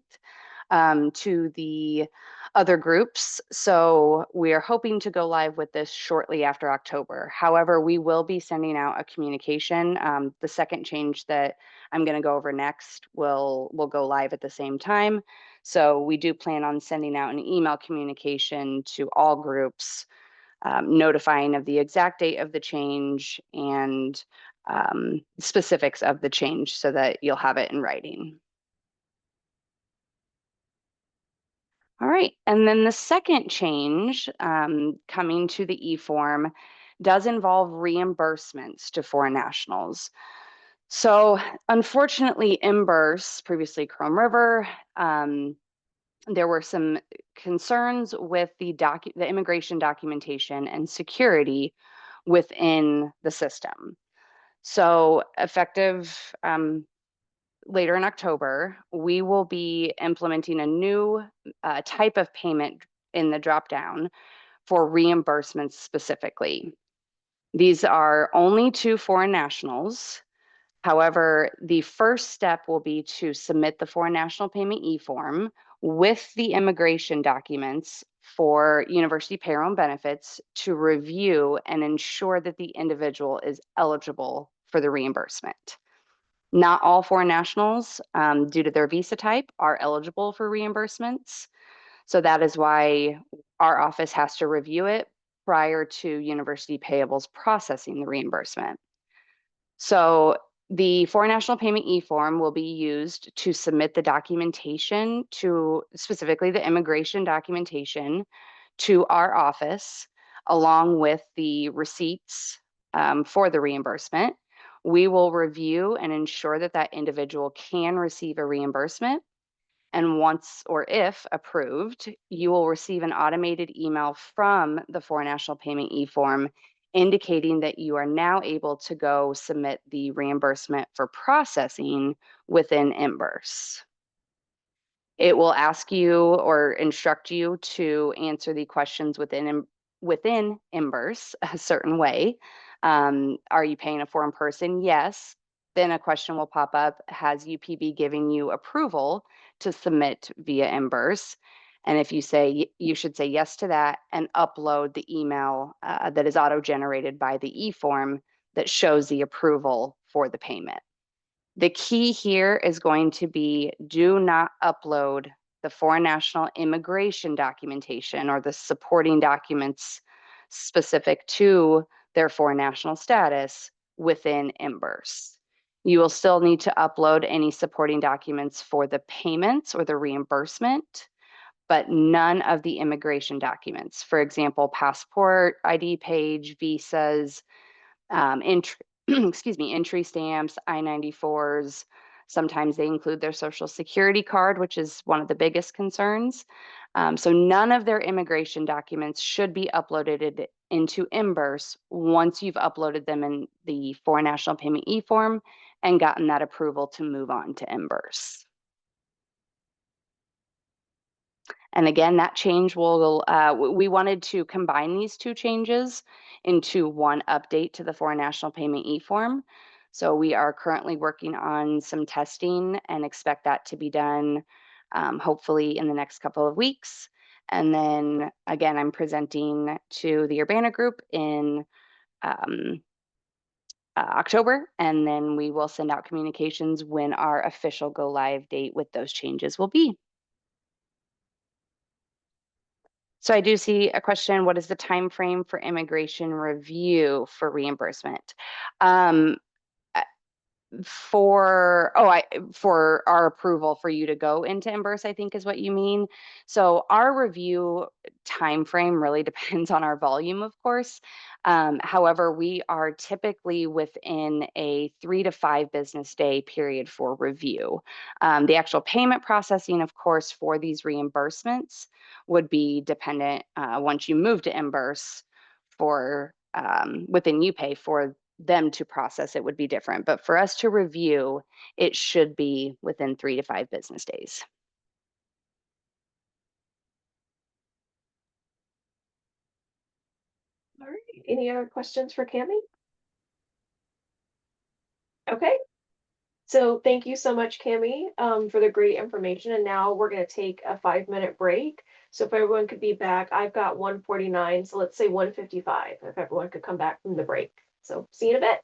To the other groups. So we are hoping to go live with this shortly after October. However, we will be sending out a communication. The second change that I'm going to go over next will go live at the same time. So we do plan on sending out an email communication to all groups, notifying of the exact date of the change and specifics of the change so that you'll have it in writing. All right, and then the second change coming to the e-form does involve reimbursements to foreign nationals. So unfortunately, Imburse, previously Chrome River, there were some concerns with the immigration documentation and security within the system. So effective later in October, we will be implementing a new type of payment in the drop down for reimbursements specifically. These are only to foreign nationals. However, the first step will be to submit the foreign national payment e-form with the immigration documents for university payroll and benefits to review and ensure that the individual is eligible for the reimbursement. Not all foreign nationals, due to their visa type, are eligible for reimbursements. So that is why our office has to review it prior to university payables processing the reimbursement. So the foreign national payment e-form will be used to submit the documentation to, specifically the immigration documentation, to our office, along with the receipts for the reimbursement. We will review and ensure that that individual can receive a reimbursement. And once or if approved, you will receive an automated email from the Foreign National Payment e-form indicating that you are now able to go submit the reimbursement for processing within Emburse. It will ask you or instruct you to answer the questions within Emburse a certain way. Are you paying a foreign person? Yes. Then a question will pop up, has UPB giving you approval to submit via Emburse? And if you say, you should say yes to that and upload the email that is auto-generated by the e-form that shows the approval for the payment. The key here is going to be, do not upload the foreign national immigration documentation or the supporting documents specific to their foreign national status within Emburse. You will still need to upload any supporting documents for the payments or the reimbursement, but none of the immigration documents. For example, passport, ID page, visas, entry stamps, I-94s. Sometimes they include their social security card, which is one of the biggest concerns. So none of their immigration documents should be uploaded into Emburse once you've uploaded them in the Foreign National Payment e-form and gotten that approval to move on to Emburse. And again, that change will, we wanted to combine these two changes into one update to the Foreign National Payment e-form. So we are currently working on some testing and expect that to be done hopefully in the next couple of weeks. And then again, I'm presenting to the Urbana group in October, and then we will send out communications when our official go live date with those changes will be. So I do see a question, what is the time frame for immigration review for reimbursement? For our approval for you to go into Emburse, I think is what you mean. So our review time frame really depends on our volume, of course. However, we are typically within a 3 to 5 business day period for review. The actual payment processing, of course, for these reimbursements would be dependent once you move to Emburse for within UPay for them to process it would be different. But for us to review, it should be within 3 to 5 business days.
All right, any other questions for Cami? Okay, so thank you so much, Cami, for the great information. And now we're going to take a 5-minute break. So if everyone could be back, I've got 1:49, so let's say 1:55, if everyone could come back from the break. So see you in a bit.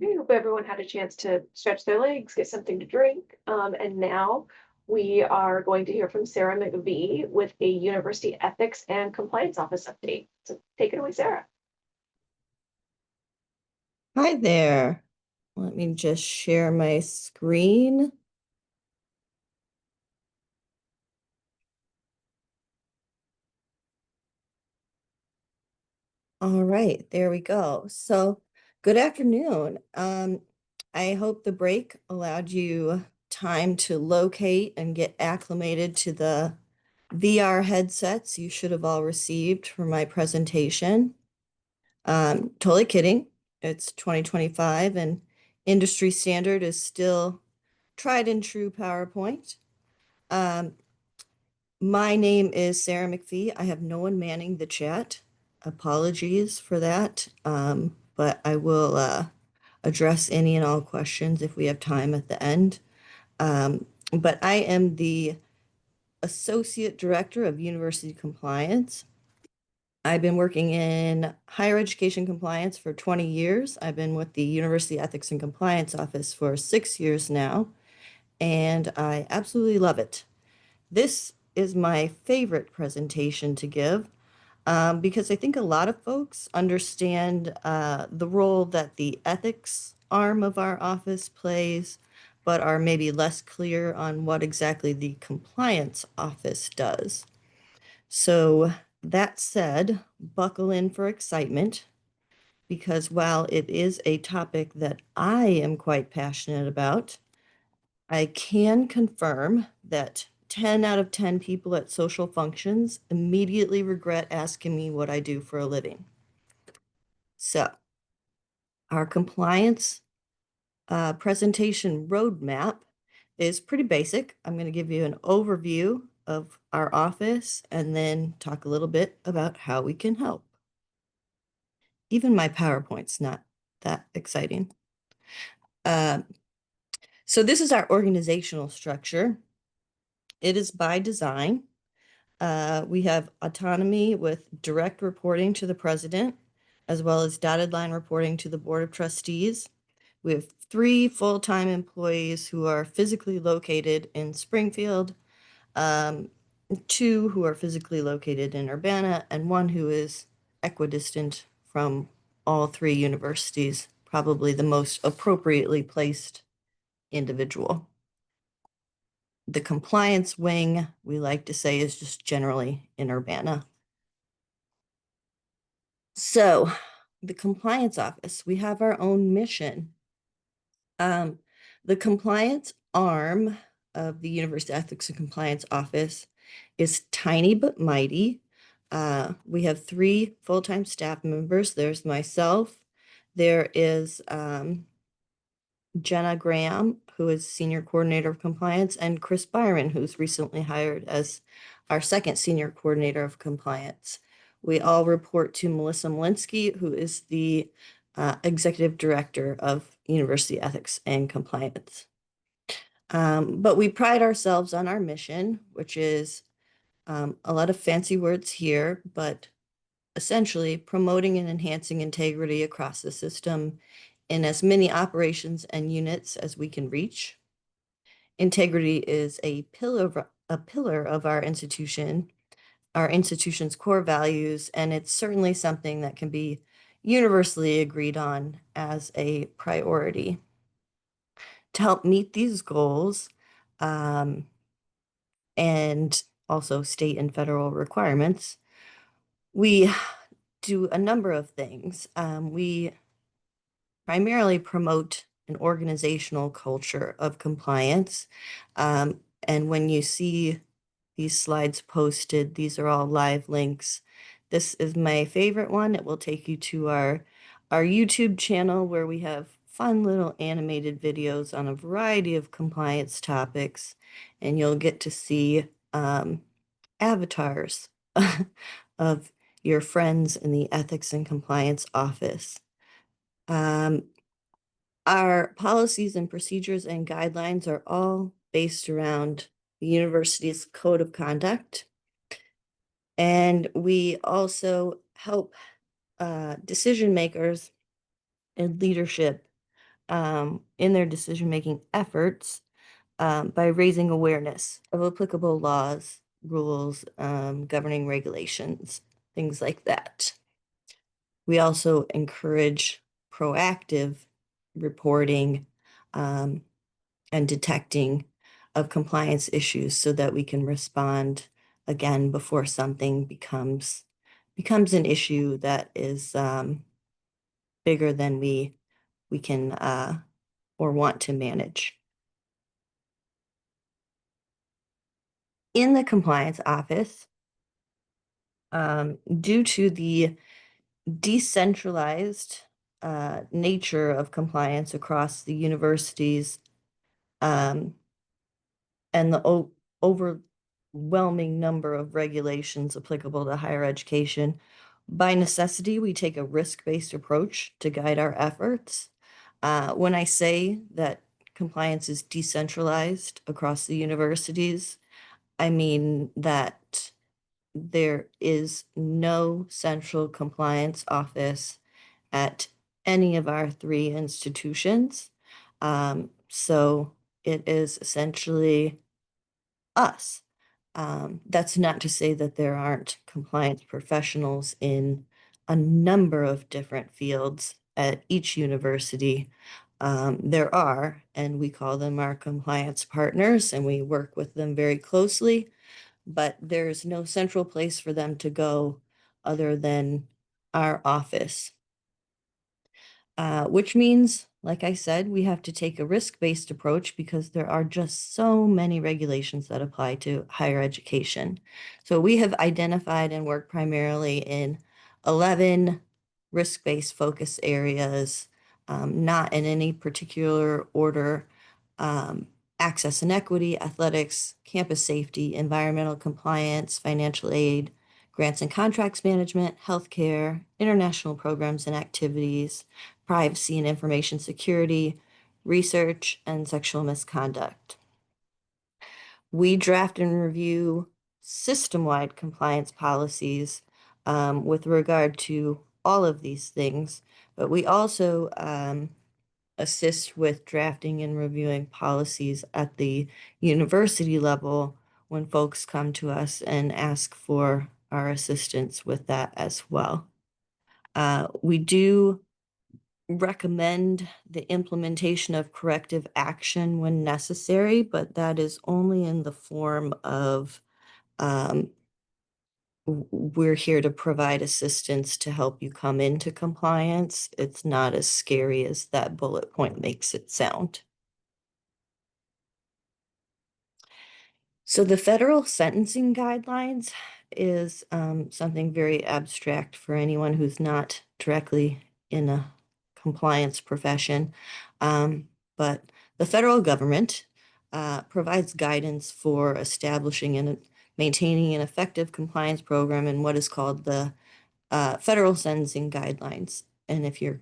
I hope everyone had a chance to stretch their legs, get something to drink. And now we are going to hear from Sarah McVie with a University Ethics and Compliance Office update. So take it away, Sarah.
Hi there. Let me just share my screen. All right, there we go. So, good afternoon. I hope the break allowed you time to locate and get acclimated to the VR headsets you should have all received for my presentation. Totally kidding. It's 2025 and industry standard is still tried and true PowerPoint. My name is Sarah McVie. I have no one manning the chat. Apologies for that. But I will address any and all questions if we have time at the end. But I am the Associate Director of University Compliance. I've been working in higher education compliance for 20 years. I've been with the University Ethics and Compliance Office for 6 years now, and I absolutely love it. This is my favorite presentation to give because I think a lot of folks understand the role that the ethics arm of our office plays, but are maybe less clear on what exactly the compliance office does. So that said, buckle in for excitement because while it is a topic that I am quite passionate about, I can confirm that 10 out of 10 people at social functions immediately regret asking me what I do for a living. So, our compliance presentation roadmap is pretty basic. I'm going to give you an overview of our office and then talk a little bit about how we can help. Even my PowerPoint's not that exciting. So this is our organizational structure. It is by design. We have autonomy with direct reporting to the president, as well as dotted line reporting to the Board of Trustees. We have 3 full-time employees who are physically located in Springfield, 2 who are physically located in Urbana, and 1 who is equidistant from all 3 universities, probably the most appropriately placed individual. The compliance wing, we like to say, is just generally in Urbana. So, the compliance office, we have our own mission. The compliance arm of the University Ethics and Compliance Office is tiny but mighty. We have 3 full-time staff members. There's myself. There is Jenna Graham, who is Senior Coordinator of Compliance, and Chris Byron, who's recently hired as our second Senior Coordinator of Compliance. We all report to Melissa Malinsky, who is the Executive Director of University Ethics and Compliance. But we pride ourselves on our mission, which is a lot of fancy words here, but essentially promoting and enhancing integrity across the system in as many operations and units as we can reach. Integrity is a pillar of our institution's core values, and it's certainly something that can be universally agreed on as a priority. To help meet these goals, and also state and federal requirements, we do a number of things. We primarily promote an organizational culture of compliance. And when you see these slides posted, these are all live links. This is my favorite one. It will take you to our YouTube channel where we have fun little animated videos on a variety of compliance topics, and you'll get to see avatars of your friends in the Ethics and Compliance Office. Our policies and procedures and guidelines are all based around the university's code of conduct. And we also help decision makers and leadership in their decision-making efforts by raising awareness of applicable laws, rules, governing regulations, things like that. We also encourage proactive reporting and detecting of compliance issues so that we can respond again before something becomes an issue that is bigger than we can or want to manage. In the compliance office, due to the decentralized nature of compliance across the universities and the overwhelming number of regulations applicable to higher education, by necessity, we take a risk-based approach to guide our efforts. When I say that compliance is decentralized across the universities, I mean that there is no central compliance office at any of our 3 institutions. So it is essentially us. That's not to say that there aren't compliance professionals in a number of different fields at each university. There are, and we call them our compliance partners, and we work with them very closely, but there's no central place for them to go other than our office. Which means, like I said, we have to take a risk-based approach because there are just so many regulations that apply to higher education. So we have identified and worked primarily in 11 risk-based focus areas, not in any particular order. Access and equity, athletics, campus safety, environmental compliance, financial aid, grants and contracts management, healthcare, international programs and activities, privacy and information security, research, and sexual misconduct. We draft and review system-wide compliance policies with regard to all of these things, but we also assist with drafting and reviewing policies at the university level when folks come to us and ask for our assistance with that as well. We do recommend the implementation of corrective action when necessary, but that is only in the form of we're here to provide assistance to help you come into compliance. It's not as scary as that bullet point makes it sound. So the federal sentencing guidelines is something very abstract for anyone who's not directly in a compliance profession. But the federal government provides guidance for establishing and maintaining an effective compliance program in what is called the federal sentencing guidelines. And if you're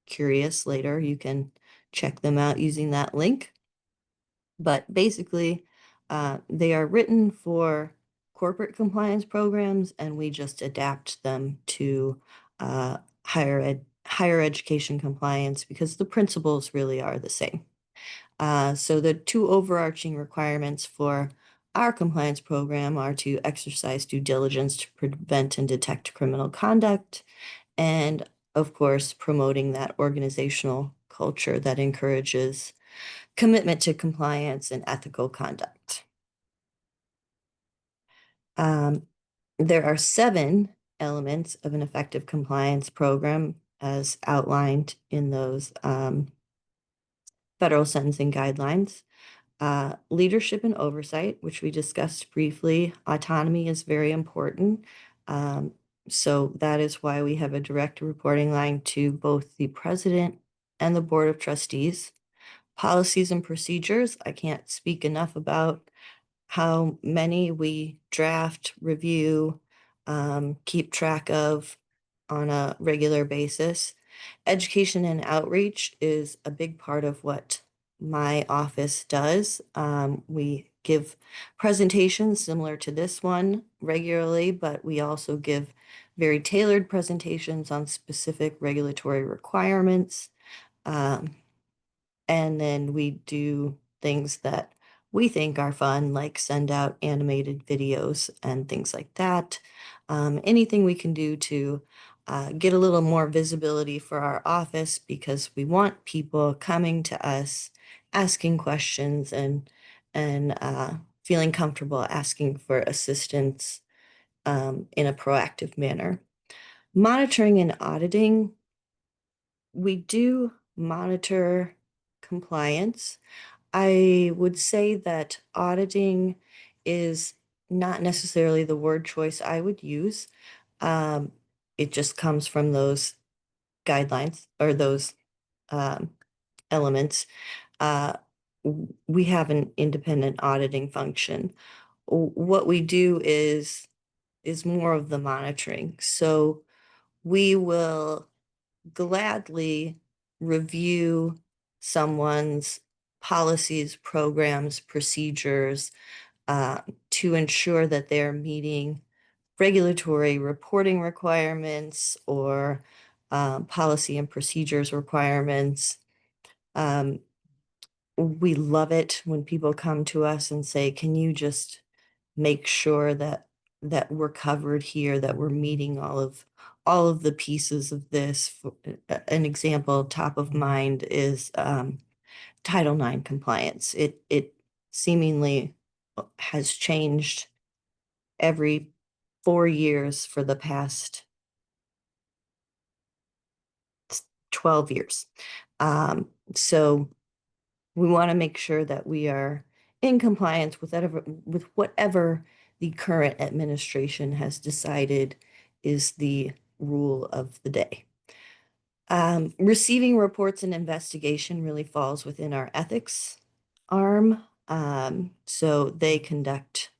curious later, you can check them out using that link. But basically, they are written for corporate compliance programs, and we just adapt them to higher education compliance because the principles really are the same. So the 2 overarching requirements for our compliance program are to exercise due diligence to prevent and detect criminal conduct, and of course, promoting that organizational culture that encourages commitment to compliance and ethical conduct. There are 7 elements of an effective compliance program as outlined in those federal sentencing guidelines. Leadership and oversight, which we discussed briefly. Autonomy is very important. So that is why we have a direct reporting line to both the president and the board of trustees. Policies and procedures, I can't speak enough about how many we draft, review, keep track of on a regular basis. Education and outreach is a big part of what my office does. We give presentations similar to this one regularly, but we also give very tailored presentations on specific regulatory requirements. And then we do things that we think are fun, like send out animated videos and things like that. Anything we can do to get a little more visibility for our office, because we want people coming to us, asking questions and feeling comfortable asking for assistance in a proactive manner. Monitoring and auditing, we do monitor compliance. I would say that auditing is not necessarily the word choice I would use. Um, it just comes from those guidelines or those um, elements. Uh, we have an independent auditing function. What we do is more of the monitoring. So we will gladly review someone's policies, programs, procedures to ensure that they're meeting regulatory reporting requirements or policy and procedures requirements. Um, we love it when people come to us and say, can you just make sure that we're covered here, that we're meeting all of the pieces of this. An example top of mind is Title IX compliance. It seemingly has changed every 4 years for the past 12 years. So we want to make sure that we are in compliance with whatever the current administration has decided is the rule of the day. Receiving reports and investigation really falls within our ethics arm. So they conduct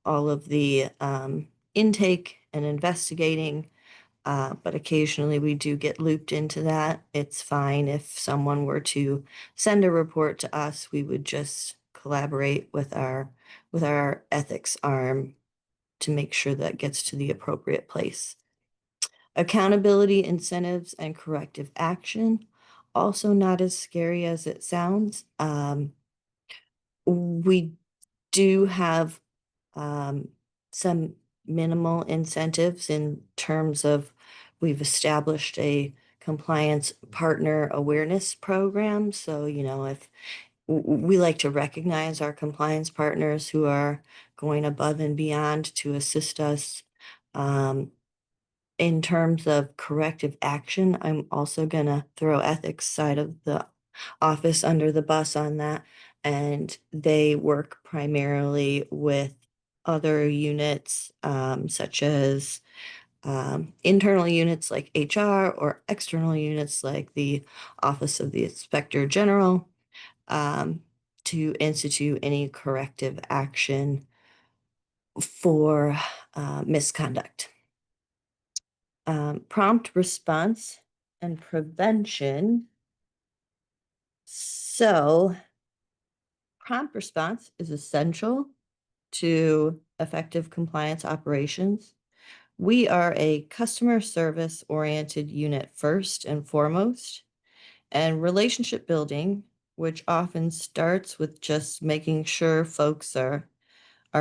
all of the intake and investigating, but occasionally we do get looped into that. It's fine if someone were to send a report to us, we would just collaborate with our ethics arm to make sure that gets to the appropriate place. Accountability, incentives, and corrective action, also not as scary as it sounds. We do have some minimal incentives in terms of we've established a compliance partner awareness program. So, if we like to recognize our compliance partners who are going above and beyond to assist us. In terms of corrective action, I'm also going to throw ethics side of the office under the bus on that. And they work primarily with other units, such as internal units like HR or external units like the Office of the Inspector General, to institute any corrective action for misconduct. Prompt response and prevention. So prompt response is essential to effective compliance operations. We are a customer service oriented unit first and foremost, and relationship building, which often starts with just making sure folks are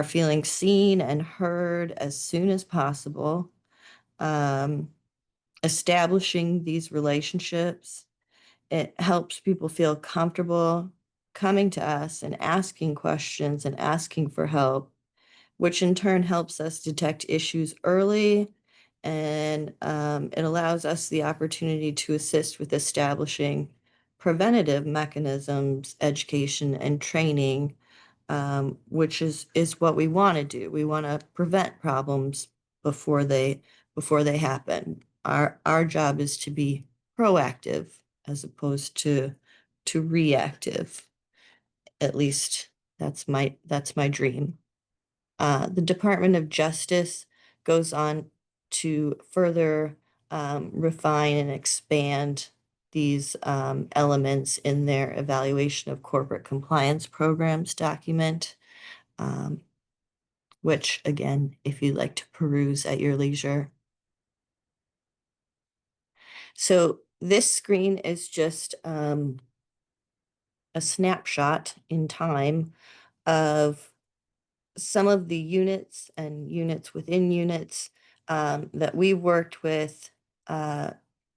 feeling seen and heard as soon as possible. Establishing these relationships, it helps people feel comfortable coming to us and asking questions and asking for help, which in turn helps us detect issues early. And it allows us the opportunity to assist with establishing preventative mechanisms, education, and training, which is what we want to do. We want to prevent problems before they happen. Our job is to be proactive as opposed to reactive. At least that's my dream. The Department of Justice goes on to further refine and expand these elements in their evaluation of corporate compliance programs document, which again, if you'd like to peruse at your leisure. So this screen is just a snapshot in time of some of the units and units within units that we worked with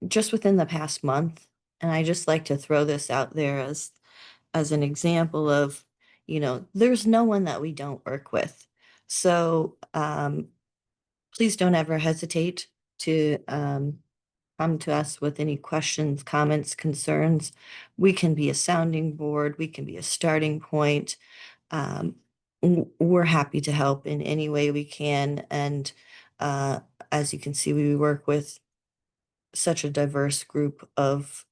just within the past month. And I just like to throw this out there as an example of, there's no one that we don't work with. So please don't ever hesitate to come to us with any questions, comments, concerns. We can be a sounding board. We can be a starting point. We're happy to help in any way we can. And as you can see, we work with such a diverse group of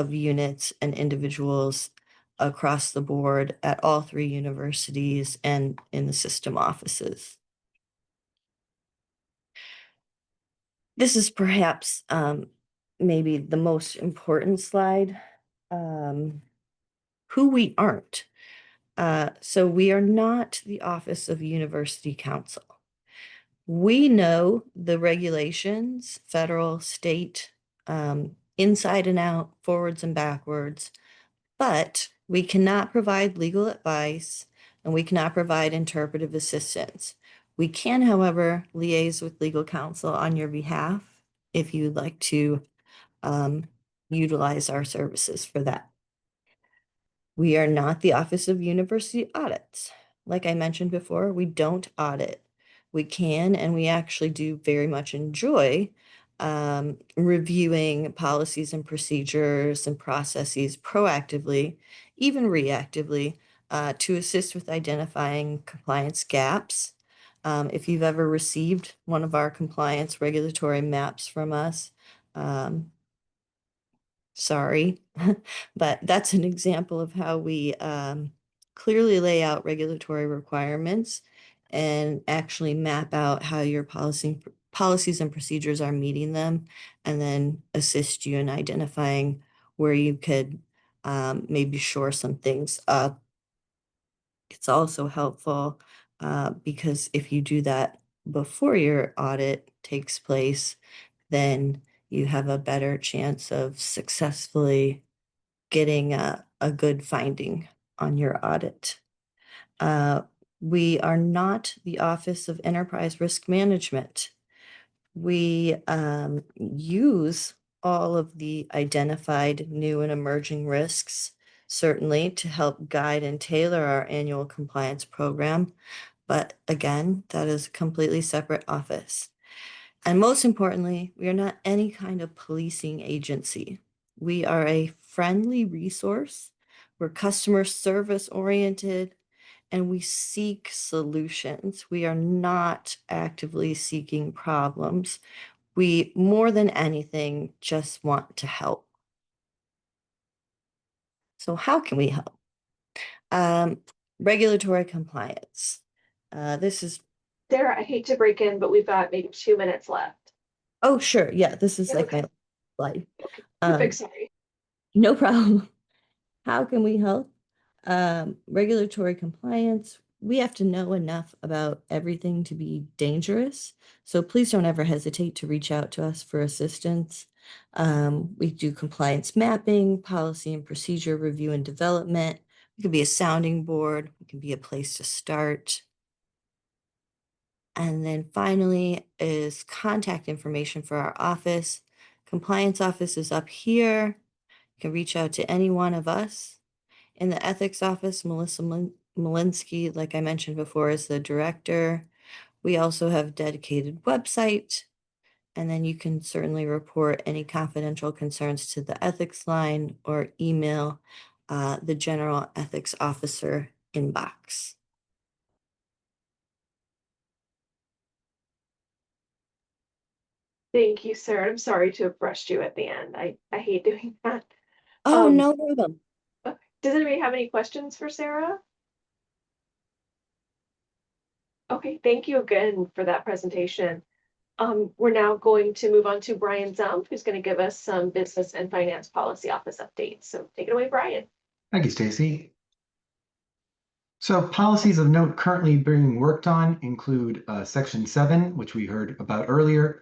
units and individuals across the board at all 3 universities and in the system offices. This is perhaps maybe the most important slide, who we aren't. So we are not the Office of University Counsel. We know the regulations, federal, state, inside and out, forwards and backwards, but we cannot provide legal advice and we cannot provide interpretive assistance. We can, however, liaise with legal counsel on your behalf if you'd like to utilize our services for that. We are not the Office of University Audits. Like I mentioned before, we don't audit. We can, and we actually do very much enjoy reviewing policies and procedures and processes proactively, even reactively, to assist with identifying compliance gaps. If you've ever received one of our compliance regulatory maps from us, sorry, but that's an example of how we clearly lay out regulatory requirements and actually map out how your policies and procedures are meeting them, and then assist you in identifying where you could maybe shore some things up. It's also helpful because if you do that before your audit takes place, then you have a better chance of successfully getting a good finding on your audit. We are not the Office of Enterprise Risk Management. We use all of the identified new and emerging risks, certainly, to help guide and tailor our annual compliance program. But again, that is a completely separate office. And most importantly, we are not any kind of policing agency. We are a friendly resource. We're customer service oriented, and we seek solutions. We are not actively seeking problems. We, more than anything, just want to help. So how can we help? Regulatory compliance. This is
Sarah, I hate to break in, but we've got maybe 2 minutes left.
Oh, sure. Yeah, this is like
Okay.
my slide.
Perfect, sorry.
No problem. How can we help? Regulatory compliance. We have to know enough about everything to be dangerous. So please don't ever hesitate to reach out to us for assistance. We do compliance mapping, policy and procedure review and development. We can be a sounding board. We can be a place to start. And then finally is contact information for our office. Compliance office is up here. You can reach out to any one of us. In the ethics office, Melissa Malinsky, like I mentioned before, is the director. We also have a dedicated website. And then you can certainly report any confidential concerns to the ethics line or email the general ethics officer inbox.
Thank you, Sarah. I'm sorry to have rushed you at the end. I hate doing that.
Oh,
Um,
no problem.
Does anybody have any questions for Sarah? Okay, thank you again for that presentation. We're now going to move on to Brian Zump, who's going to give us some business and finance policy office updates. So take it away, Brian.
Thank you, Stacy. So policies of note currently being worked on include Section 7, which we heard about earlier.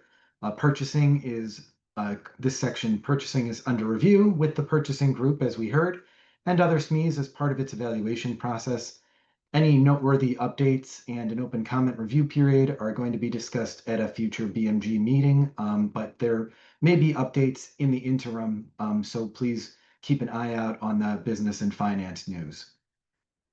Purchasing is, this section, purchasing is under review with the purchasing group, as we heard. and other SMEs as part of its evaluation process. Any noteworthy updates and an open comment review period are going to be discussed at a future BMG meeting, but there may be updates in the interim, so please keep an eye out on the business and finance news.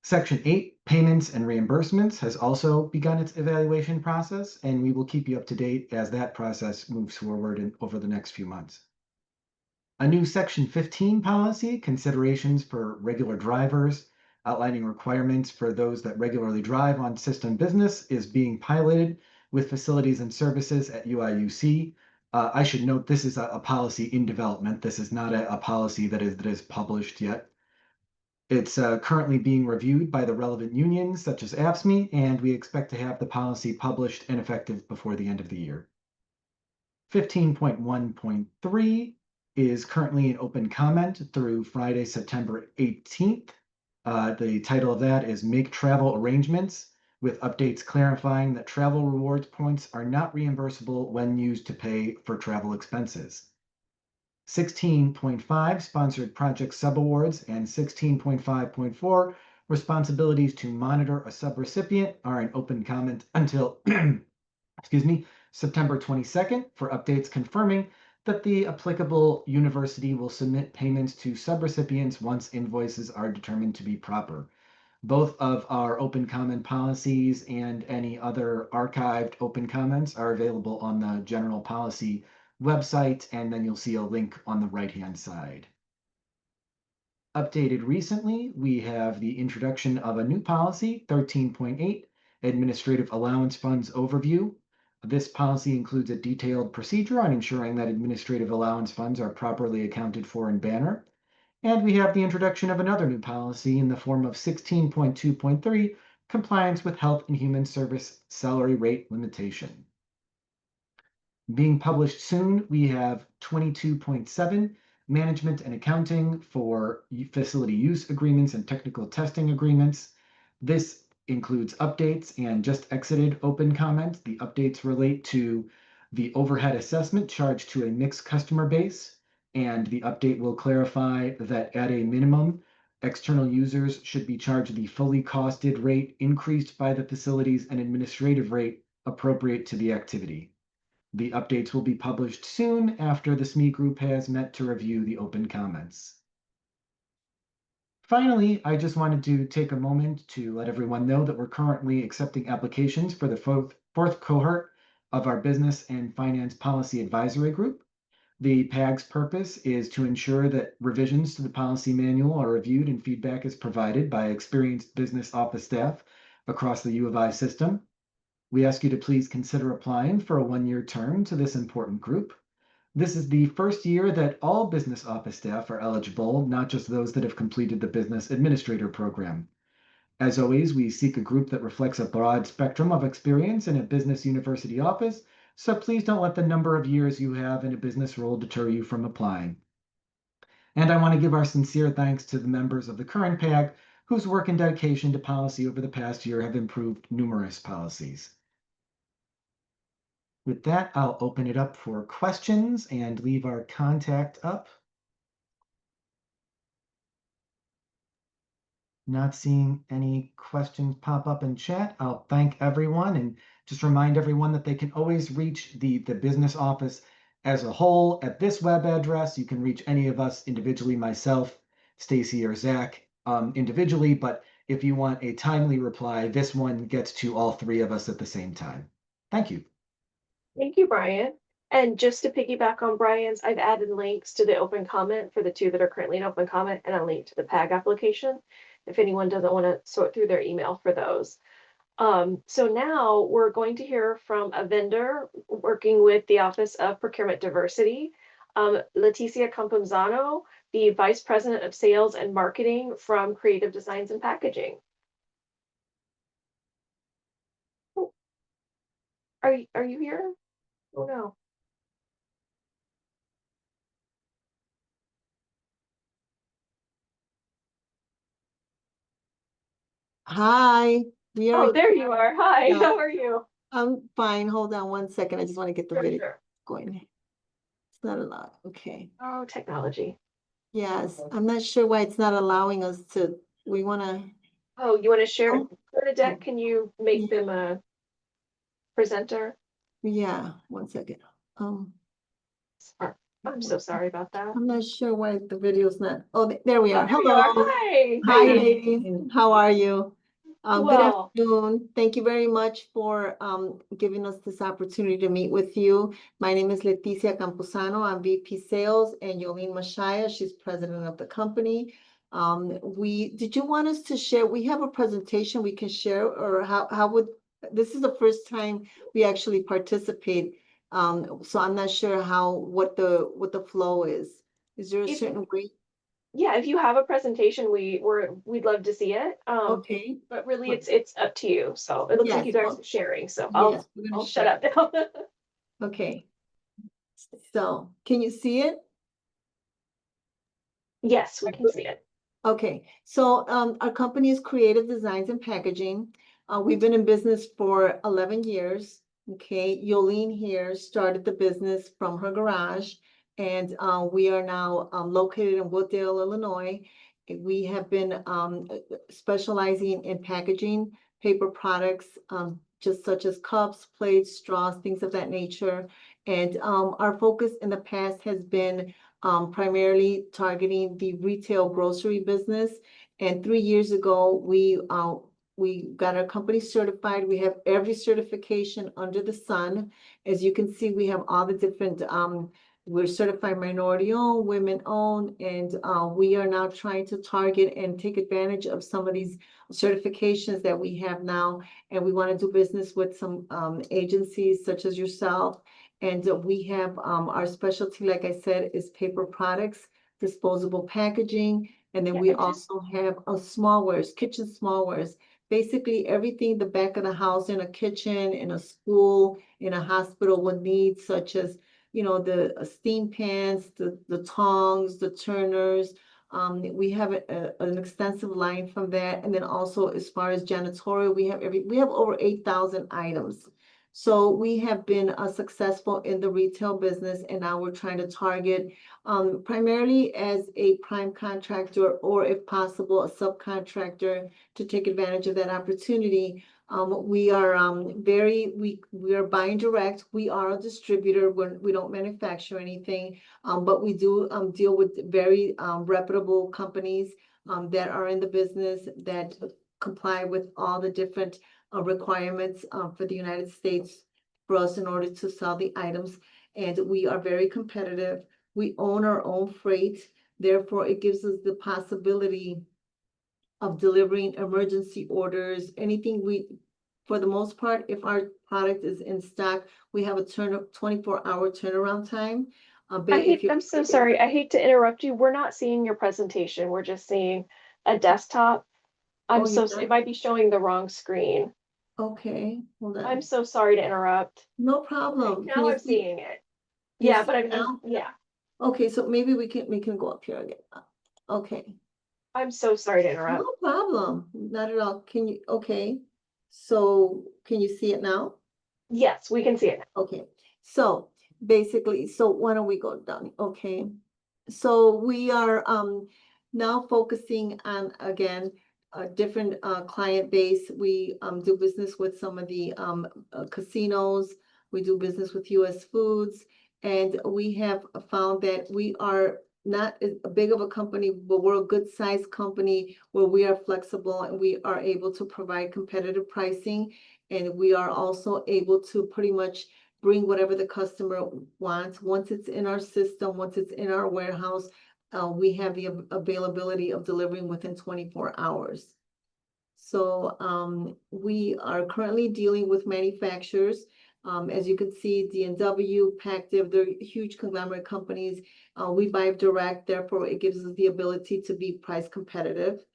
Section 8, payments and reimbursements, has also begun its evaluation process, and we will keep you up to date as that process moves forward over the next few months. A new Section 15 policy, considerations for regular drivers, outlining requirements for those that regularly drive on system business, is being piloted with facilities and services at UIUC. I should note this is a policy in development. This is not a policy that is published yet. It's currently being reviewed by the relevant unions such as AFSCME, and we expect to have the policy published and effective before the end of the year. 15.1.3 is currently in open comment through Friday, September 18th. The title of that is Make Travel Arrangements, with updates clarifying that travel rewards points are not reimbursable when used to pay for travel expenses. 16.5 sponsored project subawards and 16.5.4 responsibilities to monitor a subrecipient are in open comment until excuse me, September 22nd for updates confirming that the applicable university will submit payments to subrecipients once invoices are determined to be proper. Both of our open comment policies and any other archived open comments are available on the general policy website, and then you'll see a link on the right-hand side. Updated recently, we have the introduction of a new policy, 13.8, Administrative Allowance Funds Overview. This policy includes a detailed procedure on ensuring that administrative allowance funds are properly accounted for in Banner. And we have the introduction of another new policy in the form of 16.2.3, Compliance with Health and Human Service Salary Rate Limitation. Being published soon, we have 22.7, Management and Accounting for Facility Use Agreements and Technical Testing Agreements. This includes updates and just exited open comment. The updates relate to the overhead assessment charged to a mixed customer base, and the update will clarify that at a minimum, external users should be charged the fully costed rate increased by the facilities and administrative rate appropriate to the activity. The updates will be published soon after the SME group has met to review the open comments. Finally, I just wanted to take a moment to let everyone know that we're currently accepting applications for the fourth cohort of our Business and Finance Policy Advisory Group. The PAG's purpose is to ensure that revisions to the policy manual are reviewed and feedback is provided by experienced business office staff across the U of I system. We ask you to please consider applying for a one-year term to this important group. This is the first year that all business office staff are eligible, not just those that have completed the business administrator program. As always, we seek a group that reflects a broad spectrum of experience in a business university office, so please don't let the number of years you have in a business role deter you from applying. And I want to give our sincere thanks to the members of the current PAG whose work and dedication to policy over the past year have improved numerous policies. With that, I'll open it up for questions and leave our contact up. Not seeing any questions pop up in chat. I'll thank everyone and just remind everyone that they can always reach the business office as a whole at this web address. You can reach any of us individually, myself, Stacy, or Zach individually, but if you want a timely reply, this one gets to all three of us at the same time. Thank you.
Thank you, Brian. And just to piggyback on Brian's, I've added links to the open comment for the two that are currently in open comment and a link to the PAG application if anyone doesn't want to sort through their email for those. So now we're going to hear from a vendor working with the Office of Procurement Diversity, Leticia Campuzano, the Vice President of Sales and Marketing from Creative Designs and Packaging. Oh. Are you here? Oh no.
Hi.
Oh, there you are. Hi,
Yeah.
how are you?
I'm fine. Hold on one second. I just want to get the
Sure,
video
sure.
going. It's not a lot. Okay.
Oh, technology.
Yes, I'm not sure why it's not allowing us to, we wanna,
Oh, you want to share?
Oh.
Bernadette, can you make them a presenter?
yeah, one second.
Sorry. I'm so sorry about that.
I'm not sure why the video's not, oh, there we
Oh,
are.
there you are.
Hello.
Hi.
Hi,
Hi.
ladies. How are you? Good
Well,
afternoon. Thank you very much for giving us this opportunity to meet with you. My name is Leticia Camposano. I'm VP Sales, and Yolene Mashaya, she's president of the company. Did you want us to share? We have a presentation we can share, or how would, this is the first time we actually participate. So I'm not sure what the flow is. Is there a
If-
certain way?
yeah, if you have a presentation, we'd love to see it.
Okay.
But really it's up to you. So it looks like you
Yes,
guys
well,
are sharing. So
Yes, we're gonna
I'll shut
share.
up now.
Okay. So, can you see it?
Yes, we can see it.
Okay, so our company is Creative Designs and Packaging. We've been in business for 11 years. Okay, Yolene here started the business from her garage, and we are now located in Wooddale, Illinois. We have been specializing in packaging paper products, just such as cups, plates, straws, things of that nature. And our focus in the past has been primarily targeting the retail grocery business. And 3 years ago, we got our company certified. We have every certification under the sun. As you can see, we have all the different, we're certified minority owned, women owned, and we are now trying to target and take advantage of some of these certifications that we have now. And we want to do business with some agencies such as yourself. And we have our specialty, like I said, is paper products, disposable packaging, and then
Yeah,
we
and just-
also have smallwares, kitchen smallwares. Basically, everything the back of the house in a kitchen, in a school, in a hospital would need, such as, the steam pans, the tongs, the turners. We have an extensive line from that. And then also as far as janitorial, we have over 8,000 items. So we have been successful in the retail business, and now we're trying to target primarily as a prime contractor, or if possible, a subcontractor to take advantage of that opportunity. We are we are buying direct. We are a distributor. We don't manufacture anything, but we do deal with very reputable companies that are in the business, that comply with all the different requirements for the United States for us in order to sell the items. And we are very competitive. We own our own freight. Therefore, it gives us the possibility of delivering emergency orders, for the most part, if our product is in stock, we have a 24-hour turnaround time.
I'm so sorry. I hate to interrupt you. We're not seeing your presentation. We're just seeing a desktop.
Oh, you're not?
It might be showing the wrong screen.
Okay, hold on.
I'm so sorry to interrupt.
No problem.
Now I'm seeing it.
You
Yeah,
see
but
it now?
yeah.
Okay, so maybe we can go up here again. Okay.
I'm so sorry to interrupt.
No problem, not at all. Okay, so can you see it now?
Yes, we can see it now.
Okay, so basically, why don't we go down? Okay, so we are now focusing on, again, a different client base. We do business with some of the casinos. We do business with US Foods, and we have found that we are not as big of a company, but we're a good sized company where we are flexible and we are able to provide competitive pricing. And we are also able to pretty much bring whatever the customer wants. Once it's in our system, once it's in our warehouse, we have the availability of delivering within 24 hours. So we are currently dealing with manufacturers. As you can see, D&W, Pactiv, they're huge conglomerate companies. We buy direct, therefore it gives us the ability to be price competitive.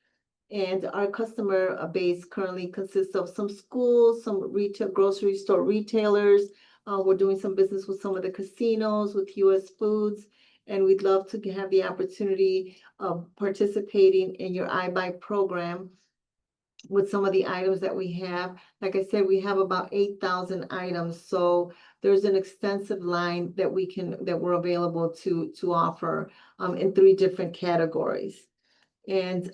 And our customer base currently consists of some schools, some retail, grocery store retailers. We're doing some business with some of the casinos, with US Foods, and we'd love to have the opportunity of participating in your iBuy program with some of the items that we have. Like I said, we have about 8,000 items. So there's an extensive line that we're available to offer in 3 different categories. And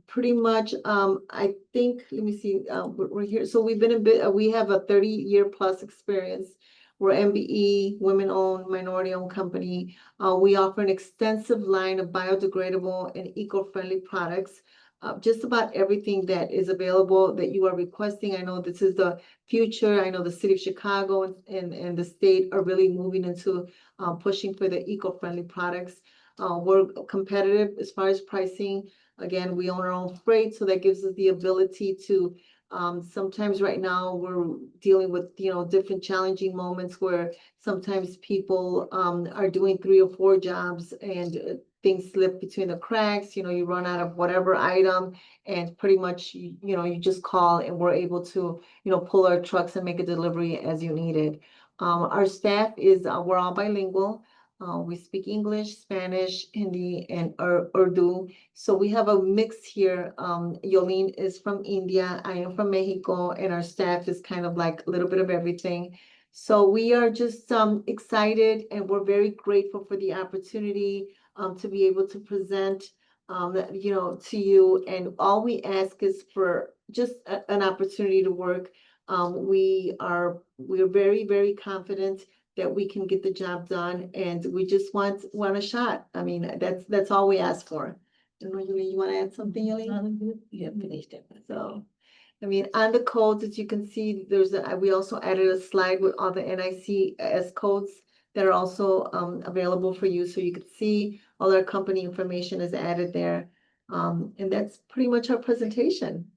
pretty much, I think, let me see, we're here. So we've been we have a 30-year plus experience. We're MBE, women-owned, minority-owned company. We offer an extensive line of biodegradable and eco-friendly products. Just about everything that is available that you are requesting. I know this is the future. I know the city of Chicago and the state are really moving into pushing for the eco-friendly products. We're competitive as far as pricing. Again, we own our own freight, so that gives us the ability to, sometimes right now we're dealing with, different challenging moments where sometimes people are doing 3 or 4 jobs and things slip between the cracks, you run out of whatever item and pretty much, you just call and we're able to, pull our trucks and make a delivery as you need it. Our staff is, we're all bilingual. We speak English, Spanish, Hindi, and Urdu. So we have a mix here. Yolene is from India, I am from Mexico, and our staff is kind of like a little bit of everything. So we are just excited and we're very grateful for the opportunity to be able to present, to you. And all we ask is for just an opportunity to work. We are very, very confident that we can get the job done, and we just want a shot. I mean, that's all we ask for. I don't know, Yolene, you want to add something, Yolene? You have finished it. So, I mean, on the codes, as you can see, we also added a slide with all the NICS codes that are also available for you, so you can see all our company information is added there. And that's pretty much our presentation.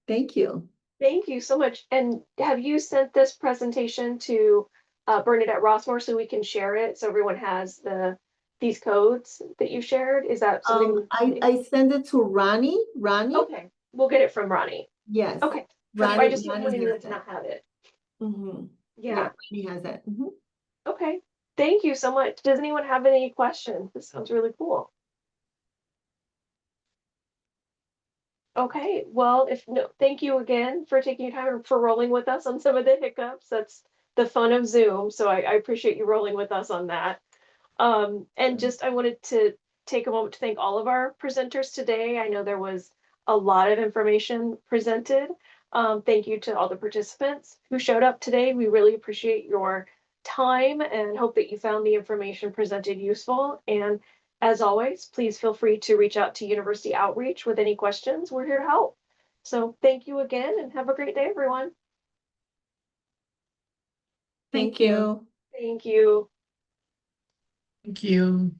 Thank you.
Thank you so much. And have you sent this presentation to Bernadette Rossmore so we can share it so everyone has these codes that you shared? Is that something?
I send it to Ronnie.
Okay, we'll get it from Ronnie.
Yes.
Okay,
Ronnie,
I just
Ronnie
wanted
has
to
it.
not have it.
Mhm.
Yeah,
He has it.
okay. Thank you so much. Does anyone have any questions? This sounds really cool. Okay, well, thank you again for taking your time and for rolling with us on some of the hiccups. That's the fun of Zoom. So I appreciate you rolling with us on that. And just I wanted to take a moment to thank all of our presenters today. I know there was a lot of information presented. Thank you to all the participants who showed up today. We really appreciate your time and hope that you found the information presented useful. And as always, please feel free to reach out to University Outreach with any questions. We're here to help. So thank you again and have a great day, everyone.
Thank you.
Thank you.
Thank you.